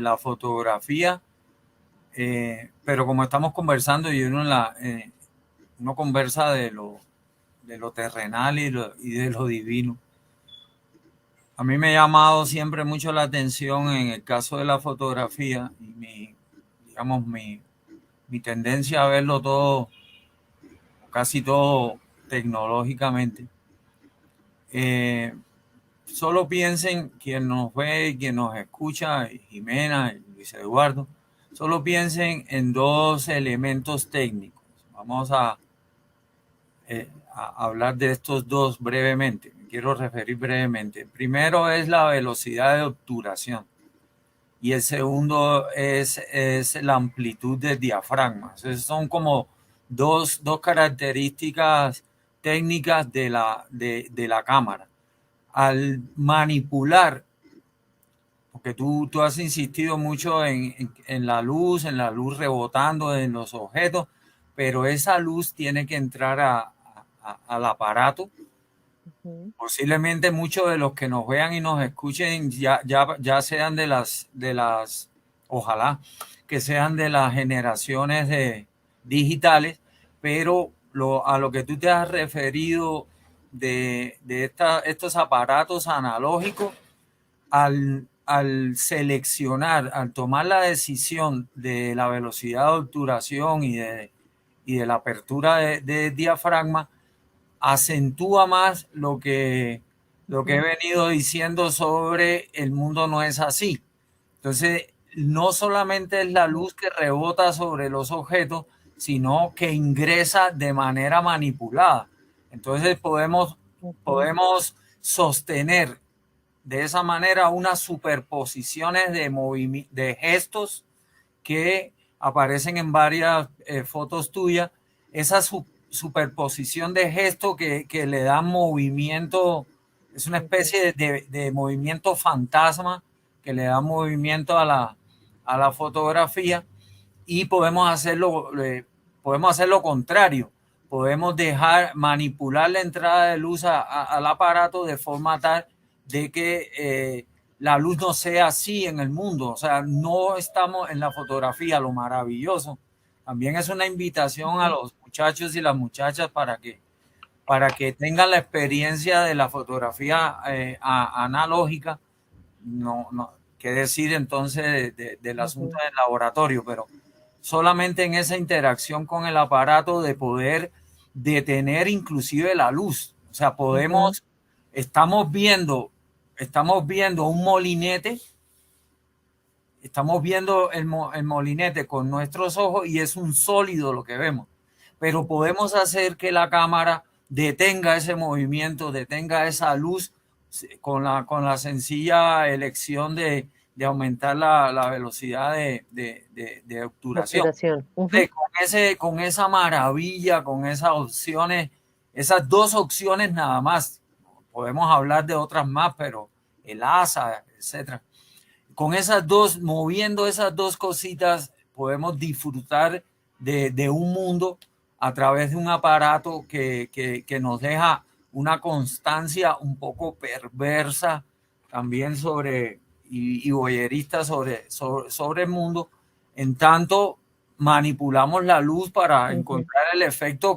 [SPEAKER 2] la fotografía, pero como estamos conversando y uno conversa de lo terrenal y de lo divino. A mí me ha llamado siempre mucho la atención en el caso de la fotografía y digamos, mi tendencia a verlo todo, casi todo tecnológicamente. Eh, Solo piensen quien nos ve y quien nos escucha, Jimena y Luis Eduardo, solo piensen en dos elementos técnicos. Vamos a hablar de estos dos brevemente. Me quiero referir brevemente. El primero es la velocidad de obturación y el segundo es la amplitud del diafragma. Entonces son como dos características técnicas de la cámara. Al manipular, porque tú has insistido mucho en en la luz rebotando en los objetos, pero esa luz tiene que entrar al aparato.
[SPEAKER 1] Ujú.
[SPEAKER 2] Posiblemente muchos de los que nos vean y nos escuchen ya sean de las, ojalá, que sean de las generaciones digitales, pero a lo que tú te has referido estos aparatos analógicos, al seleccionar, al tomar la decisión de la velocidad de obturación y de la apertura de diafragma, acentúa más lo que he
[SPEAKER 1] Ujú.
[SPEAKER 2] venido diciendo sobre el mundo no es así. Entonces, no solamente es la luz que rebota sobre los objetos, sino que ingresa de manera manipulada. Entonces
[SPEAKER 1] Ujú.
[SPEAKER 2] podemos sostener de esa manera unas superposiciones de gestos que aparecen en varias fotos tuyas, esa superposición de gestos que le dan movimiento, es una
[SPEAKER 1] Ujú.
[SPEAKER 2] especie de movimiento fantasma que le da movimiento a la fotografía y podemos hacer lo contrario. Podemos manipular la entrada de luz al aparato de forma tal de que la luz no sea así en el mundo. O sea, no estamos en la fotografía, lo maravilloso. También es una invitación a los muchachos y las muchachas para que tengan la experiencia de la fotografía analógica. No, qué decir entonces del asunto del laboratorio, pero solamente en esa interacción con el aparato de poder detener inclusive la luz. O sea, estamos viendo un molinete, estamos viendo el molinete con nuestros ojos y es un sólido lo que vemos, pero podemos hacer que la cámara detenga ese movimiento, detenga esa luz con la sencilla elección de aumentar la velocidad de obturación. Con esa maravilla, con esas opciones, esas dos opciones nada más. Podemos hablar de otras más, pero el ASA, etcétera. Con moviendo esas dos cositas, podemos disfrutar de un mundo a través de un aparato que nos deja una constancia un poco perversa también y voyerista sobre el mundo, en tanto manipulamos la luz para encontrar el efecto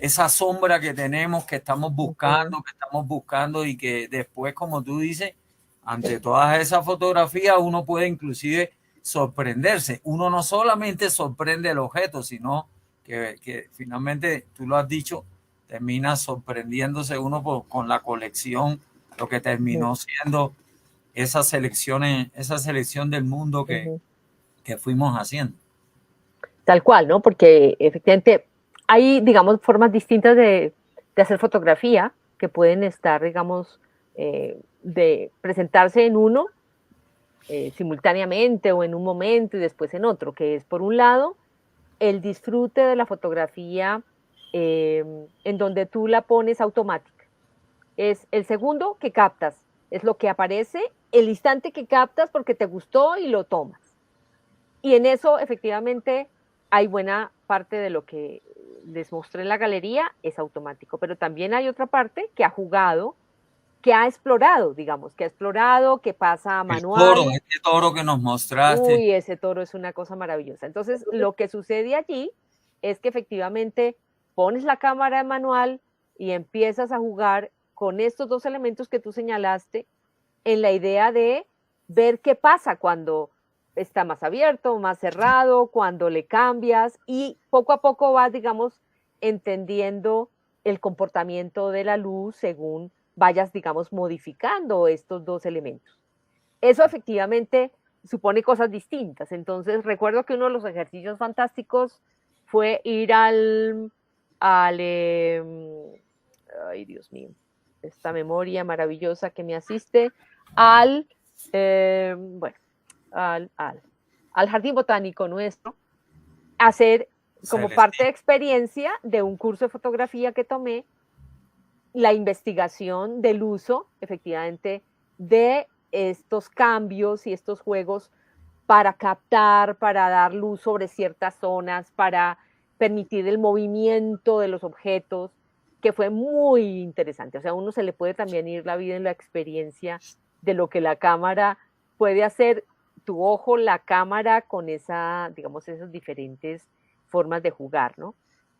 [SPEAKER 2] esa sombra que tenemos, que estamos buscando y que después, como tú dices, ante todas esas fotografías uno puede inclusive sorprenderse. Uno no solamente sorprende el objeto, sino que finalmente, tú lo has dicho, termina sorprendiéndose uno con la colección, lo que terminó siendo esa selección del mundo que fuimos haciendo.
[SPEAKER 1] Tal cual, ¿no? Porque efectivamente hay, digamos, formas distintas de hacer fotografía que pueden estar, digamos, de presentarse en uno simultáneamente o en un momento y después en otro, que es, por un lado, el disfrute de la fotografía en donde tú la pones automática. Es el segundo que captas, es lo que aparece, el instante que captas porque te gustó y lo tomas. Y en eso, efectivamente, hay buena parte de lo que les mostré en la galería, es automático, pero también hay otra parte que ha jugado, que ha explorado, digamos, que pasa a manual.
[SPEAKER 2] Ese toro que nos mostraste.
[SPEAKER 1] Uy, ese toro es una cosa maravillosa. Entonces, lo que sucede allí es que efectivamente pones la cámara en manual y empiezas a jugar con estos dos elementos que tú señalaste en la idea de ver qué pasa cuando está más abierto, más cerrado, cuando le cambias y poco a poco vas, digamos, entendiendo el comportamiento de la luz según vayas, digamos, modificando estos dos elementos. Eso efectivamente supone cosas distintas. Entonces, recuerdo que uno de los ejercicios fantásticos fue ir ay, Dios mío, esta memoria maravillosa que me asiste, bueno, al jardín botánico nuestro, hacer como parte de experiencia de un curso de fotografía que tomé, la investigación del uso, efectivamente, de estos cambios y estos juegos para captar, para dar luz sobre ciertas zonas, para permitir el movimiento de los objetos, que fue muy interesante. O sea, a uno se le puede también ir la vida en la experiencia de lo que la cámara puede hacer, tu ojo, la cámara, con digamos, esas diferentes formas de jugar, ¿no?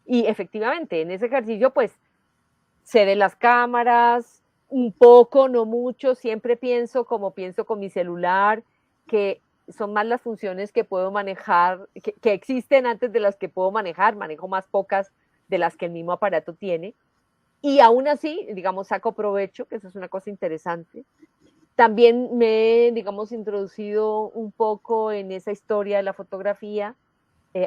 [SPEAKER 1] Y efectivamente, en ese ejercicio, pues, sé de las cámaras, un poco, no mucho, siempre pienso como pienso con mi celular, que son más las funciones que puedo manejar, que existen antes de las que puedo manejar, manejo más pocas de las que el mismo aparato tiene, y aún así, digamos, saco provecho, que eso es una cosa interesante. También me he, digamos, introducido un poco en esa historia de la fotografía,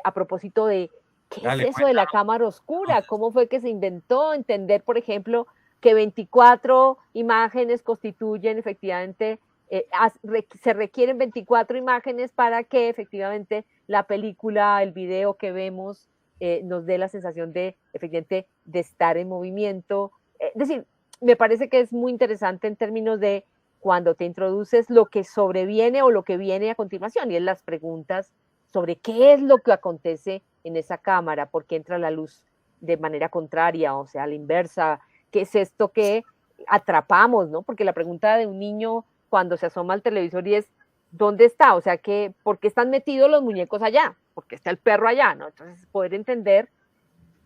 [SPEAKER 1] a propósito de ¿qué es eso de la cámara oscura? ¿Cómo fue que se inventó? Entender, por ejemplo, que 24 imágenes constituyen efectivamente, se requieren 24 imágenes para que efectivamente la película, el video que vemos, nos dé la sensación de, efectivamente, de estar en movimiento. Es decir, me parece que es muy interesante en términos de cuando te introduces lo que sobreviene o lo que viene a continuación, y es las preguntas sobre qué es lo que acontece en esa cámara, por qué entra la luz de manera contraria, o sea, a la inversa, qué es esto que atrapamos, ¿no? Porque la pregunta de un niño cuando se asoma al televisor y es, ¿dónde está? O sea, ¿por qué están metidos los muñecos allá? ¿Por qué está el perro allá? ¿No? Entonces, poder entender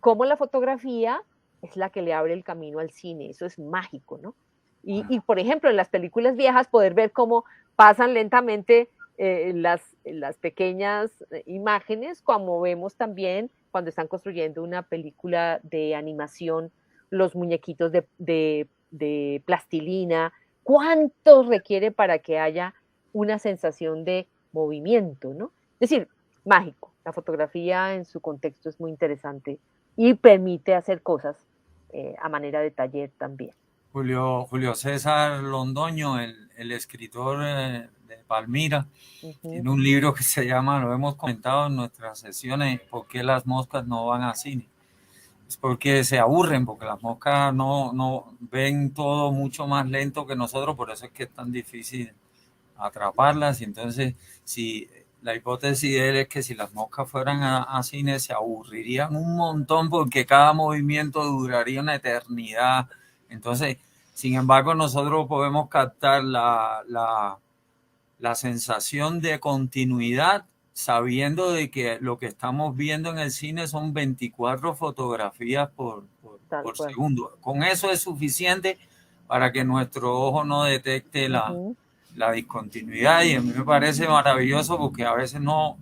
[SPEAKER 1] cómo la fotografía es la que le abre el camino al cine, eso es mágico, ¿no? Y por ejemplo, en las películas viejas, poder ver cómo pasan lentamente las pequeñas imágenes, como vemos también cuando están construyendo una película de animación, los muñequitos de plastilina, cuánto requiere para que haya una sensación de movimiento, ¿no? Es decir, mágico. La fotografía en su contexto es muy interesante y permite hacer cosas a manera de taller también.
[SPEAKER 2] Julio César Londoño, el escritor de Palmira,
[SPEAKER 1] Ujú.
[SPEAKER 2] tiene un libro que se llama, lo hemos comentado en nuestras sesiones, ¿por qué las moscas no van al cine? Es porque se aburren, porque las moscas no ven todo mucho más lento que nosotros, por eso es que es tan difícil atraparlas. Y entonces, si la hipótesis de él es que si las moscas fueran a cine se aburrirían un montón porque cada movimiento duraría una eternidad. Entonces, sin embargo, nosotros podemos captar la sensación de continuidad sabiendo de que lo que estamos viendo en el cine son 24 fotografías
[SPEAKER 1] Tal
[SPEAKER 2] por
[SPEAKER 1] cual.
[SPEAKER 2] segundo. Con eso es suficiente para que nuestro ojo no detecte
[SPEAKER 1] Ujú,
[SPEAKER 2] la discontinuidad, y a mí me parece maravilloso porque a veces no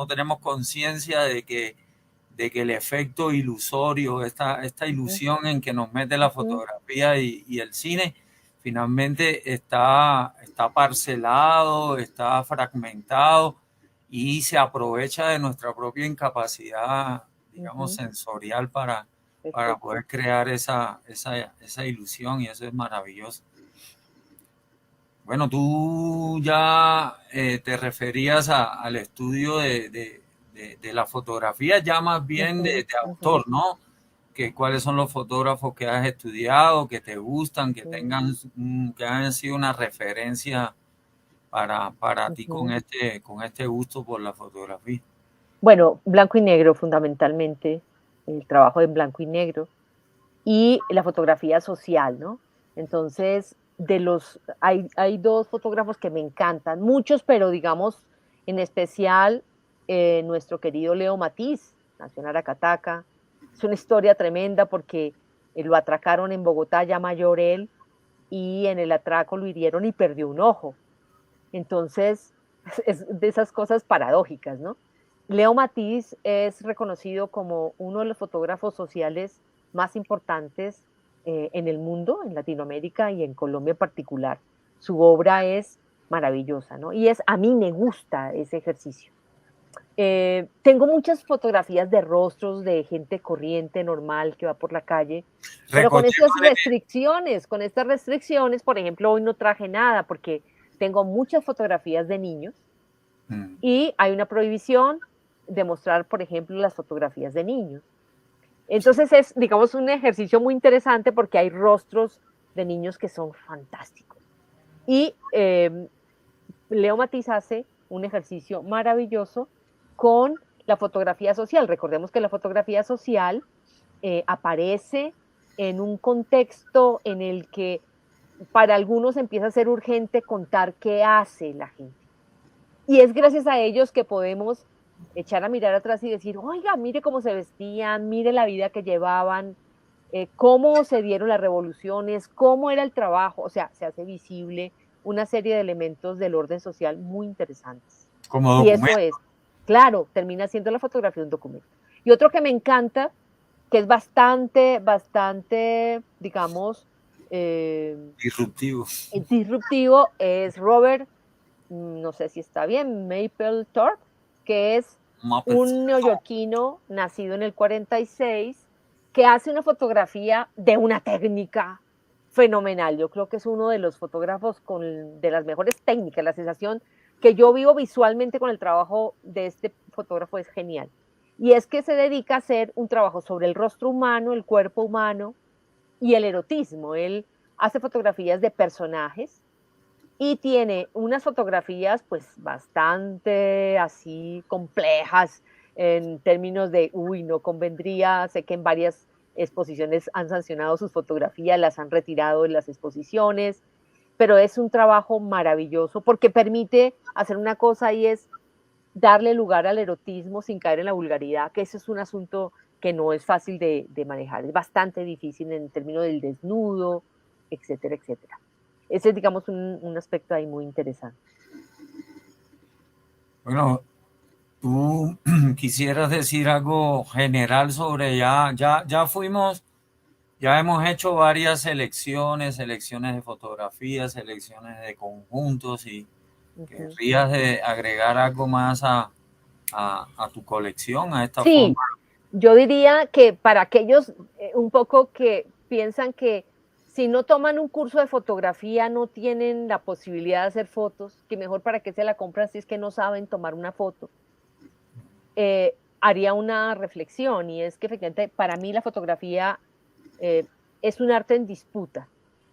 [SPEAKER 2] tenemos conciencia de que el efecto ilusorio, esta
[SPEAKER 1] ujú,
[SPEAKER 2] ilusión en que nos mete la
[SPEAKER 1] ujú,
[SPEAKER 2] fotografía y el cine, finalmente está parcelado, está fragmentado y se aprovecha de nuestra propia incapacidad, digamos,
[SPEAKER 1] ujú.
[SPEAKER 2] sensorial para
[SPEAKER 1] Perfecto.
[SPEAKER 2] poder crear esa ilusión, y eso es maravilloso. Bueno, tú ya te referías al estudio de la fotografía, ya más bien
[SPEAKER 1] Ujú,
[SPEAKER 2] de
[SPEAKER 1] ujú,
[SPEAKER 2] autor, ¿no? Que cuáles son los fotógrafos que has estudiado, que te gustan,
[SPEAKER 1] ujú,
[SPEAKER 2] que han sido una referencia para ti
[SPEAKER 1] ujú.
[SPEAKER 2] con este gusto por la fotografía.
[SPEAKER 1] Bueno, blanco y negro fundamentalmente, el trabajo en blanco y negro y la fotografía social, ¿no? Entonces, hay dos fotógrafos que me encantan, muchos, pero digamos, en especial, nuestro querido Leo Matiz, nació en Aracataca. Es una historia tremenda porque lo atracaron en Bogotá, ya mayor él, y en el atraco lo hirieron y perdió un ojo. Entonces, es de esas cosas paradójicas, ¿no? Leo Matiz es reconocido como uno de los fotógrafos sociales más importantes en el mundo, en Latinoamérica y en Colombia en particular. Su obra es maravillosa, ¿no? Y a mí me gusta ese ejercicio. Tengo muchas fotografías de rostros de gente corriente, normal, que va por la calle, pero
[SPEAKER 2] Recordémosle,
[SPEAKER 1] con estas restricciones, por ejemplo, hoy no traje nada porque tengo muchas fotografías de niños
[SPEAKER 2] mm,
[SPEAKER 1] y hay una prohibición de mostrar, por ejemplo, las fotografías de niños.
[SPEAKER 2] sí,
[SPEAKER 1] Entonces es, digamos, un ejercicio muy interesante porque hay rostros de niños que son fantásticos. Y Leo Matiz hace un ejercicio maravilloso con la fotografía social. Recordemos que la fotografía social aparece en un contexto en el que para algunos empieza a ser urgente contar qué hace la gente. Y es gracias a ellos que podemos echar a mirar atrás y decir, oiga, mire cómo se vestían, mire la vida que llevaban, cómo se dieron las revoluciones, cómo era el trabajo, o sea, se hace visible una serie de elementos del orden social muy interesantes.
[SPEAKER 2] como
[SPEAKER 1] Y eso
[SPEAKER 2] documento
[SPEAKER 1] es, claro, termina siendo la fotografía un documento. Y otro que me encanta, que es bastante, digamos, eh,
[SPEAKER 2] disruptivo.
[SPEAKER 1] disruptivo, es Robert, no sé si está bien, Mapplethorpe, que es
[SPEAKER 2] Muppets.
[SPEAKER 1] un neoyorquino nacido en el 46, que hace una fotografía de una técnica fenomenal. Yo creo que es uno de los fotógrafos de las mejores técnicas. La sensación que yo vivo visualmente con el trabajo de este fotógrafo es genial. Y es que se dedica a hacer un trabajo sobre el rostro humano, el cuerpo humano y el erotismo. Él hace fotografías de personajes y tiene unas fotografías pues bastante así complejas en términos de, uy, no convendría, sé que en varias exposiciones han sancionado sus fotografías, las han retirado de las exposiciones, pero es un trabajo maravilloso porque permite hacer una cosa y es darle lugar al erotismo sin caer en la vulgaridad, que ese es un asunto que no es fácil de manejar, es bastante difícil en términos del desnudo, etcétera, etcétera. Ese es, digamos, un aspecto ahí muy interesante.
[SPEAKER 2] Bueno, tú quisieras decir algo general sobre ya fuimos, ya hemos hecho varias selecciones de fotografías, selecciones de conjuntos y
[SPEAKER 1] Ujú.
[SPEAKER 2] querrías de agregar algo más a tu colección, a esta forma.
[SPEAKER 1] Sí, yo diría que para aquellos un poco que piensan que si no toman un curso de fotografía no tienen la posibilidad de hacer fotos, que mejor para qué se la compran si es que no saben tomar una foto. Haría una reflexión y es que efectivamente para mí la fotografía eh, es un arte en disputa.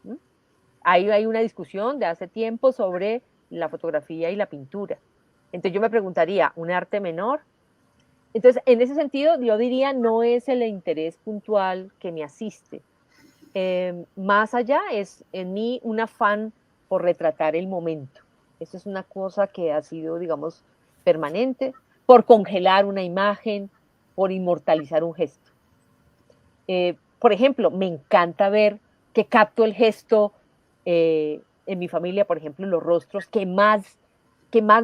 [SPEAKER 1] ¿Mm? Ahí hay una discusión de hace tiempo sobre la fotografía y la pintura. Entonces yo me preguntaría, ¿un arte menor? Entonces, en ese sentido, yo diría, no es el interés puntual que me asiste. Más allá es en mí un afán por retratar el momento. Eso es una cosa que ha sido, digamos, permanente, por congelar una imagen, por inmortalizar un gesto. Por ejemplo, me encanta ver que capto el gesto en mi familia, por ejemplo, en los rostros, que más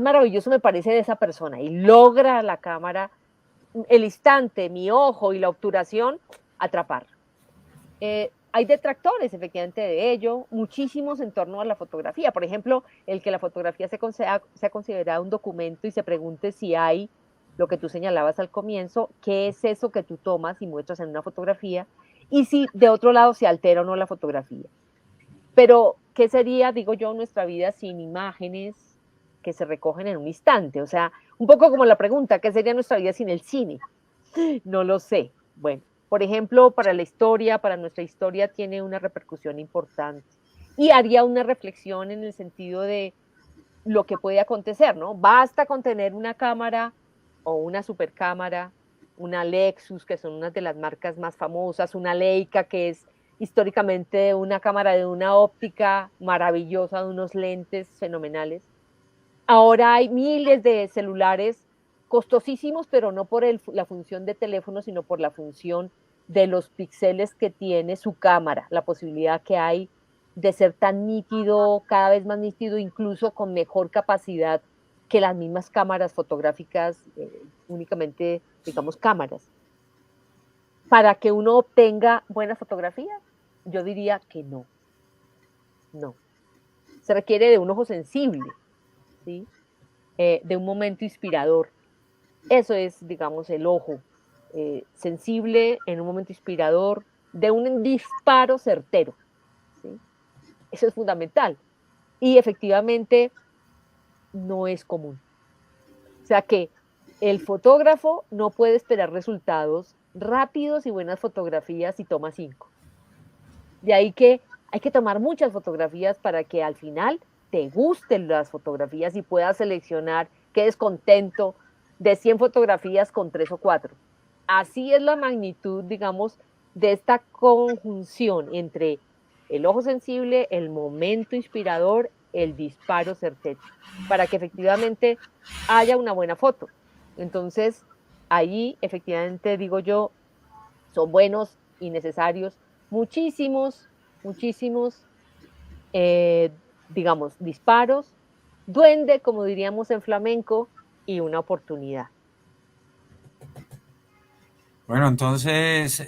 [SPEAKER 1] maravilloso me parece de esa persona y logra la cámara el instante, mi ojo y la obturación, atrapar. Hay detractores, efectivamente, de ello, muchísimos en torno a la fotografía. Por ejemplo, el que la fotografía sea considerada un documento y se pregunte si hay lo que tú señalabas al comienzo, qué es eso que tú tomas y muestras en una fotografía, y si de otro lado se altera o no la fotografía. Pero, ¿qué sería, digo yo, nuestra vida sin imágenes que se recogen en un instante? O sea, un poco como la pregunta, ¿qué sería nuestra vida sin el cine? No lo sé. Bueno, por ejemplo, para la historia, para nuestra historia tiene una repercusión importante. Y haría una reflexión en el sentido de lo que puede acontecer, ¿no? Basta con tener una cámara o una supercámara, una Lexus, que son unas de las marcas más famosas, una Leica, que es históricamente una cámara de una óptica maravillosa, de unos lentes fenomenales. Ahora hay miles de celulares costosísimos, pero no por la función de teléfono, sino por la función de los píxeles que tiene su cámara, la posibilidad que hay de ser tan nítido, cada vez más nítido, incluso con mejor capacidad que las mismas cámaras fotográficas, únicamente, digamos, cámaras. Para que uno obtenga buenas fotografías, yo diría que no, no. Se requiere de un ojo sensible, ¿sí? De un momento inspirador. Eso es, digamos, el ojo sensible en un momento inspirador, de un disparo certero. ¿Sí? Eso es fundamental. Y efectivamente no es común. O sea que el fotógrafo no puede esperar resultados rápidos y buenas fotografías y toma 5. De ahí que hay que tomar muchas fotografías para que al final te gusten las fotografías y puedas seleccionar, quedes contento de 100 fotografías con 3 o 4. Así es la magnitud, digamos, de esta conjunción entre el ojo sensible, el momento inspirador, el disparo certero, para que efectivamente haya una buena foto. Entonces, ahí efectivamente digo yo, son buenos y necesarios muchísimos, muchísimos, digamos, disparos, duende, como diríamos en flamenco, y una oportunidad.
[SPEAKER 2] Bueno, entonces,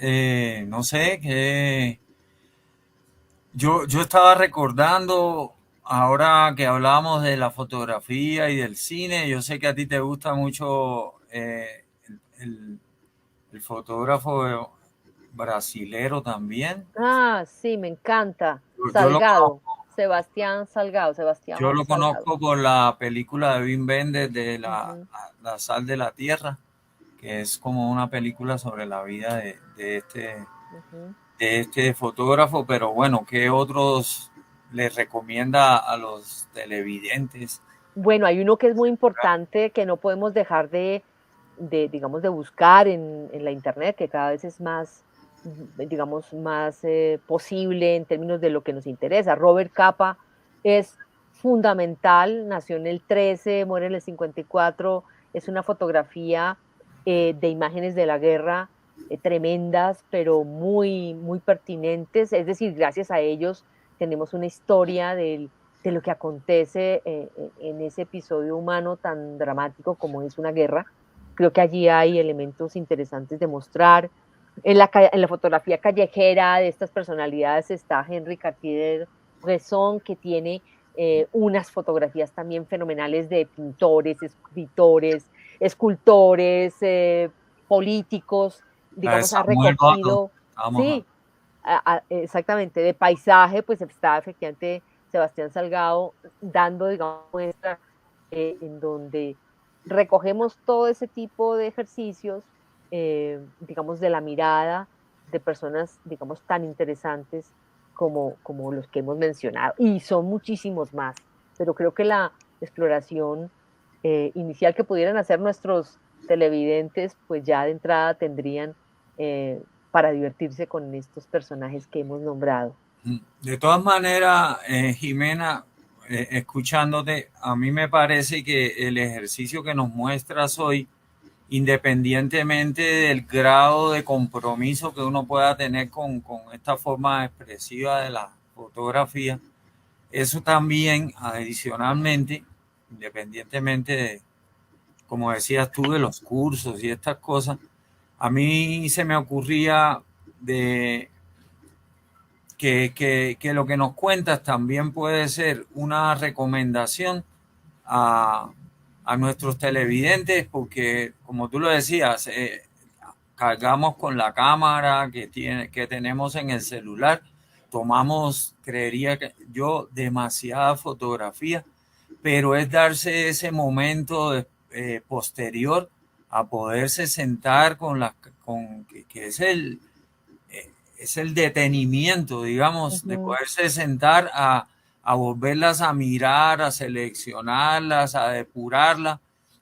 [SPEAKER 2] no sé, que yo estaba recordando, ahora que hablábamos de la fotografía y del cine, yo sé que a ti te gusta mucho el, el fotógrafo brasilero también.
[SPEAKER 1] Ah, sí, me encanta.
[SPEAKER 2] Yo lo
[SPEAKER 1] Salgado, Sebastián Salgado, Sebastián
[SPEAKER 2] Yo lo
[SPEAKER 1] Salgado.
[SPEAKER 2] conozco por la película de Wim Wenders de
[SPEAKER 1] Uh -huh.
[SPEAKER 2] la sal de la tierra, que es como una película sobre la vida
[SPEAKER 1] Uh -huh.
[SPEAKER 2] de este fotógrafo, pero bueno, ¿qué otros? les recomienda a los televidentes?
[SPEAKER 1] Bueno, hay uno que es muy importante que no podemos dejar digamos, de buscar en la internet, que cada vez es más, digamos, más posible en términos de lo que nos interesa. Robert Capa es fundamental, nació en el 13, muere en el 54, es una fotografía de imágenes de la guerra tremendas, pero muy, muy pertinentes. Es decir, gracias a ellos tenemos una historia de lo que acontece en ese episodio humano tan dramático como es una guerra. Creo que allí hay elementos interesantes de mostrar. En la fotografía callejera de estas personalidades está Henry Cartier-Bresson, que tiene unas fotografías también fenomenales de pintores, escritores, escultores, políticos,
[SPEAKER 2] La de
[SPEAKER 1] digamos, ha
[SPEAKER 2] Samuel Button,
[SPEAKER 1] recogido,
[SPEAKER 2] vamos a...
[SPEAKER 1] sí, exactamente, de paisaje, pues está efectivamente Sebastián Salgado dando, digamos, muestra en donde recogemos todo ese tipo de ejercicios, digamos, de la mirada de personas, digamos, tan interesantes como los que hemos mencionado. Y son muchísimos más, pero creo que la exploración inicial que pudieran hacer nuestros televidentes, pues ya de entrada tendrían para divertirse con estos personajes que hemos nombrado.
[SPEAKER 2] De todas maneras, Jimena, escuchándote, a mí me parece que el ejercicio que nos muestras hoy, independientemente del grado de compromiso que uno pueda tener con esta forma expresiva de la fotografía, eso también, adicionalmente, independientemente de, como decías tú, de los cursos y estas cosas, a mí se me ocurría de que lo que nos cuentas también puede ser una recomendación a, a nuestros televidentes, porque como tú lo decías, cargamos con la cámara que tenemos en el celular, tomamos, creería que yo, demasiada fotografía, pero es darse ese momento posterior a poderse sentar que es el detenimiento, digamos, de
[SPEAKER 1] Ujú,
[SPEAKER 2] poderse sentar a volverlas a mirar, a seleccionarlas, a depurarlas,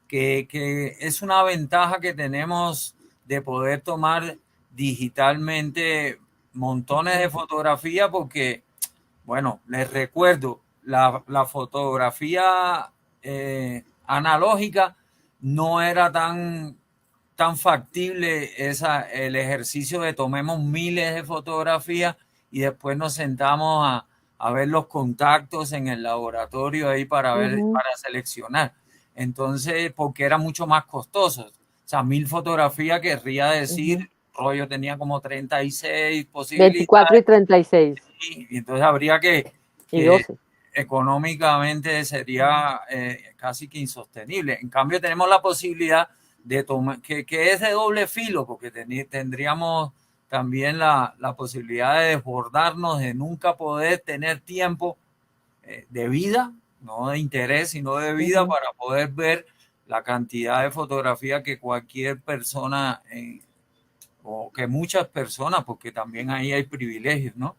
[SPEAKER 2] que es una ventaja que tenemos de poder tomar digitalmente montones de
[SPEAKER 1] ujú,
[SPEAKER 2] fotografía porque, bueno, les recuerdo, la fotografía analógica no era tan factible el ejercicio de tomemos miles de fotografías y después nos sentamos a ver los contactos en el laboratorio ahí
[SPEAKER 1] ujú,
[SPEAKER 2] para seleccionar. Entonces, porque era mucho más costoso. O sea, 1000 fotografías querría
[SPEAKER 1] ujú.
[SPEAKER 2] decir, rollo tenía como 36
[SPEAKER 1] 24 y
[SPEAKER 2] posibilidades
[SPEAKER 1] 36
[SPEAKER 2] y entonces habría
[SPEAKER 1] y
[SPEAKER 2] que
[SPEAKER 1] 12.
[SPEAKER 2] económicamente sería casi que insostenible. En cambio, tenemos la posibilidad de tomar, que es de doble filo, porque tendríamos también la posibilidad de desbordarnos, de nunca poder tener tiempo de vida, no de interés, sino de vida
[SPEAKER 1] Ujú,
[SPEAKER 2] para poder ver la cantidad de fotografía que cualquier persona o que muchas personas, porque también ahí hay privilegios, ¿no?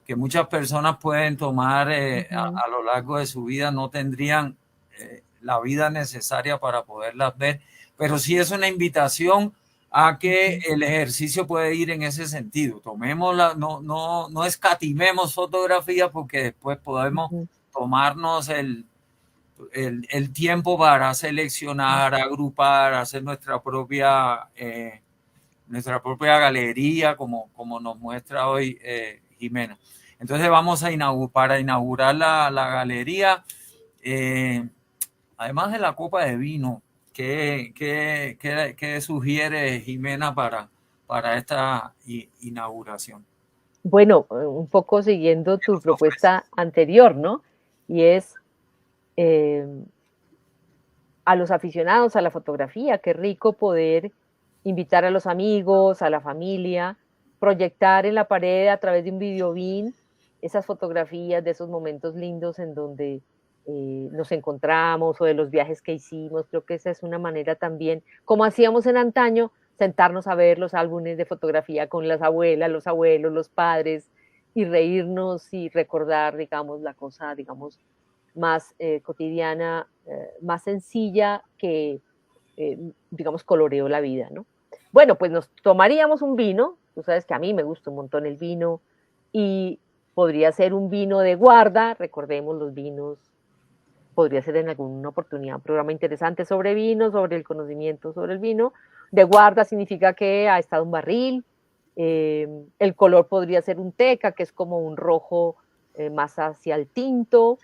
[SPEAKER 2] Que muchas personas pueden tomar
[SPEAKER 1] ujú,
[SPEAKER 2] a lo largo de su vida, no tendrían la vida necesaria para poderlas ver, pero sí es una invitación a que
[SPEAKER 1] ujú,
[SPEAKER 2] el ejercicio puede ir en ese sentido. Tomémosla, no escatimemos fotografías porque después podemos
[SPEAKER 1] ujú,
[SPEAKER 2] tomarnos el tiempo para seleccionar, agrupar, hacer nuestra propia galería, como nos muestra hoy Jimena. Entonces vamos a para inaugurar la galería, eh, además de la copa de vino, ¿qué sugiere Jimena para esta inauguración?
[SPEAKER 1] Bueno, un poco siguiendo
[SPEAKER 2] ¿Qué
[SPEAKER 1] tu
[SPEAKER 2] nos ofrece?
[SPEAKER 1] propuesta anterior, ¿no? Y es eh, a los aficionados a la fotografía, qué rico poder invitar a los amigos, a la familia, proyectar en la pared a través de un videobeam esas fotografías de esos momentos lindos en donde nos encontramos o de los viajes que hicimos. Creo que esa es una manera también, como hacíamos en antaño, sentarnos a ver los álbumes de fotografía con las abuelas, los abuelos, los padres, y reírnos y recordar, digamos, la cosa, digamos, más cotidiana, más sencilla que, digamos, coloreó la vida, ¿no? Bueno, pues nos tomaríamos un vino, tú sabes que a mí me gusta un montón el vino, y podría ser un vino de guarda, recordemos los vinos, podría ser en alguna oportunidad un programa interesante sobre vino, sobre el conocimiento sobre el vino. De guarda significa que ha estado un barril, el color podría ser un teca, que es como un rojo más hacia el tinto,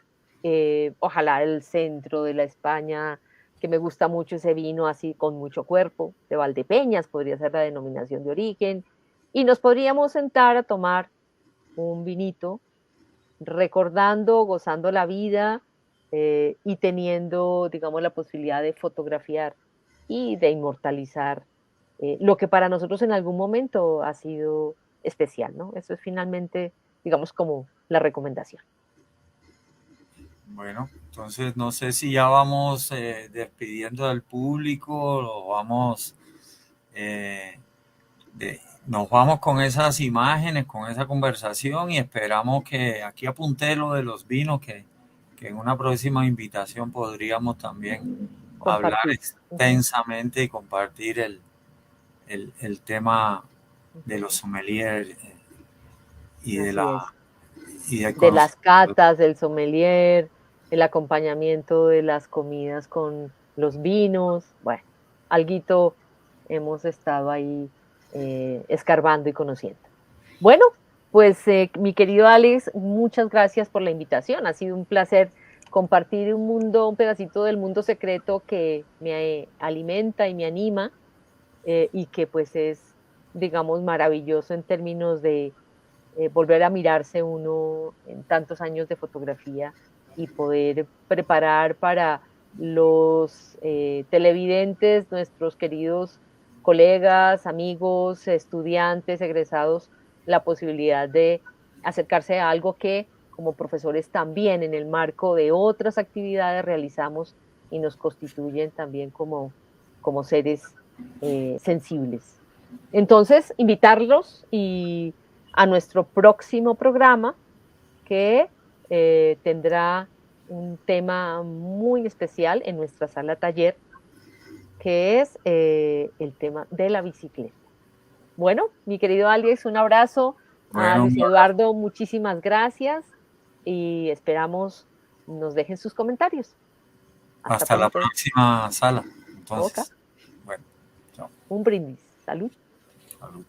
[SPEAKER 1] ojalá el centro de la España, que me gusta mucho ese vino así con mucho cuerpo, de Valdepeñas podría ser la denominación de origen, y nos podríamos sentar a tomar un vinito, recordando, gozando la vida y teniendo, digamos, la posibilidad de fotografiar y de inmortalizar lo que para nosotros en algún momento ha sido especial, ¿no? Eso es finalmente, digamos, como la recomendación.
[SPEAKER 2] Bueno, entonces no sé si ya vamos despidiendo del público o vamos, eh, nos vamos con esas imágenes, con esa conversación y esperamos que aquí apunté lo de los vinos, que en una próxima invitación podríamos también hablar
[SPEAKER 1] Compartir. Ujú.
[SPEAKER 2] extensamente y compartir el tema de
[SPEAKER 1] Ujú.
[SPEAKER 2] los sommeliers y de
[SPEAKER 1] Así es.
[SPEAKER 2] y del
[SPEAKER 1] De las
[SPEAKER 2] conocimiento.
[SPEAKER 1] catas, del sommelier, el acompañamiento de las comidas con los vinos, bueno, alguito hemos estado ahí escarbando y conociendo. Bueno, pues mi querido Alex, muchas gracias por la invitación. Ha sido un placer compartir un mundo, un pedacito del mundo secreto que me alimenta y me anima y que pues es, digamos, maravilloso en términos de volver a mirarse uno en tantos años de fotografía y poder preparar para los televidentes, nuestros queridos colegas, amigos, estudiantes, egresados, la posibilidad de acercarse a algo que como profesores también en el marco de otras actividades realizamos y nos constituyen también como seres sensibles. Entonces, invitarlos y a nuestro próximo programa que tendrá un tema muy especial en nuestra sala taller, que es el tema de la bicicleta. Bueno, mi querido Alex, un abrazo. A
[SPEAKER 2] Bueno,
[SPEAKER 1] Luis Eduardo, muchísimas gracias y esperamos nos dejen sus comentarios. Hasta
[SPEAKER 2] hasta la
[SPEAKER 1] pronto.
[SPEAKER 2] próxima sala.
[SPEAKER 1] Oka,
[SPEAKER 2] Entonces, bueno, chao.
[SPEAKER 1] un brindis. Salud.
[SPEAKER 2] Salud.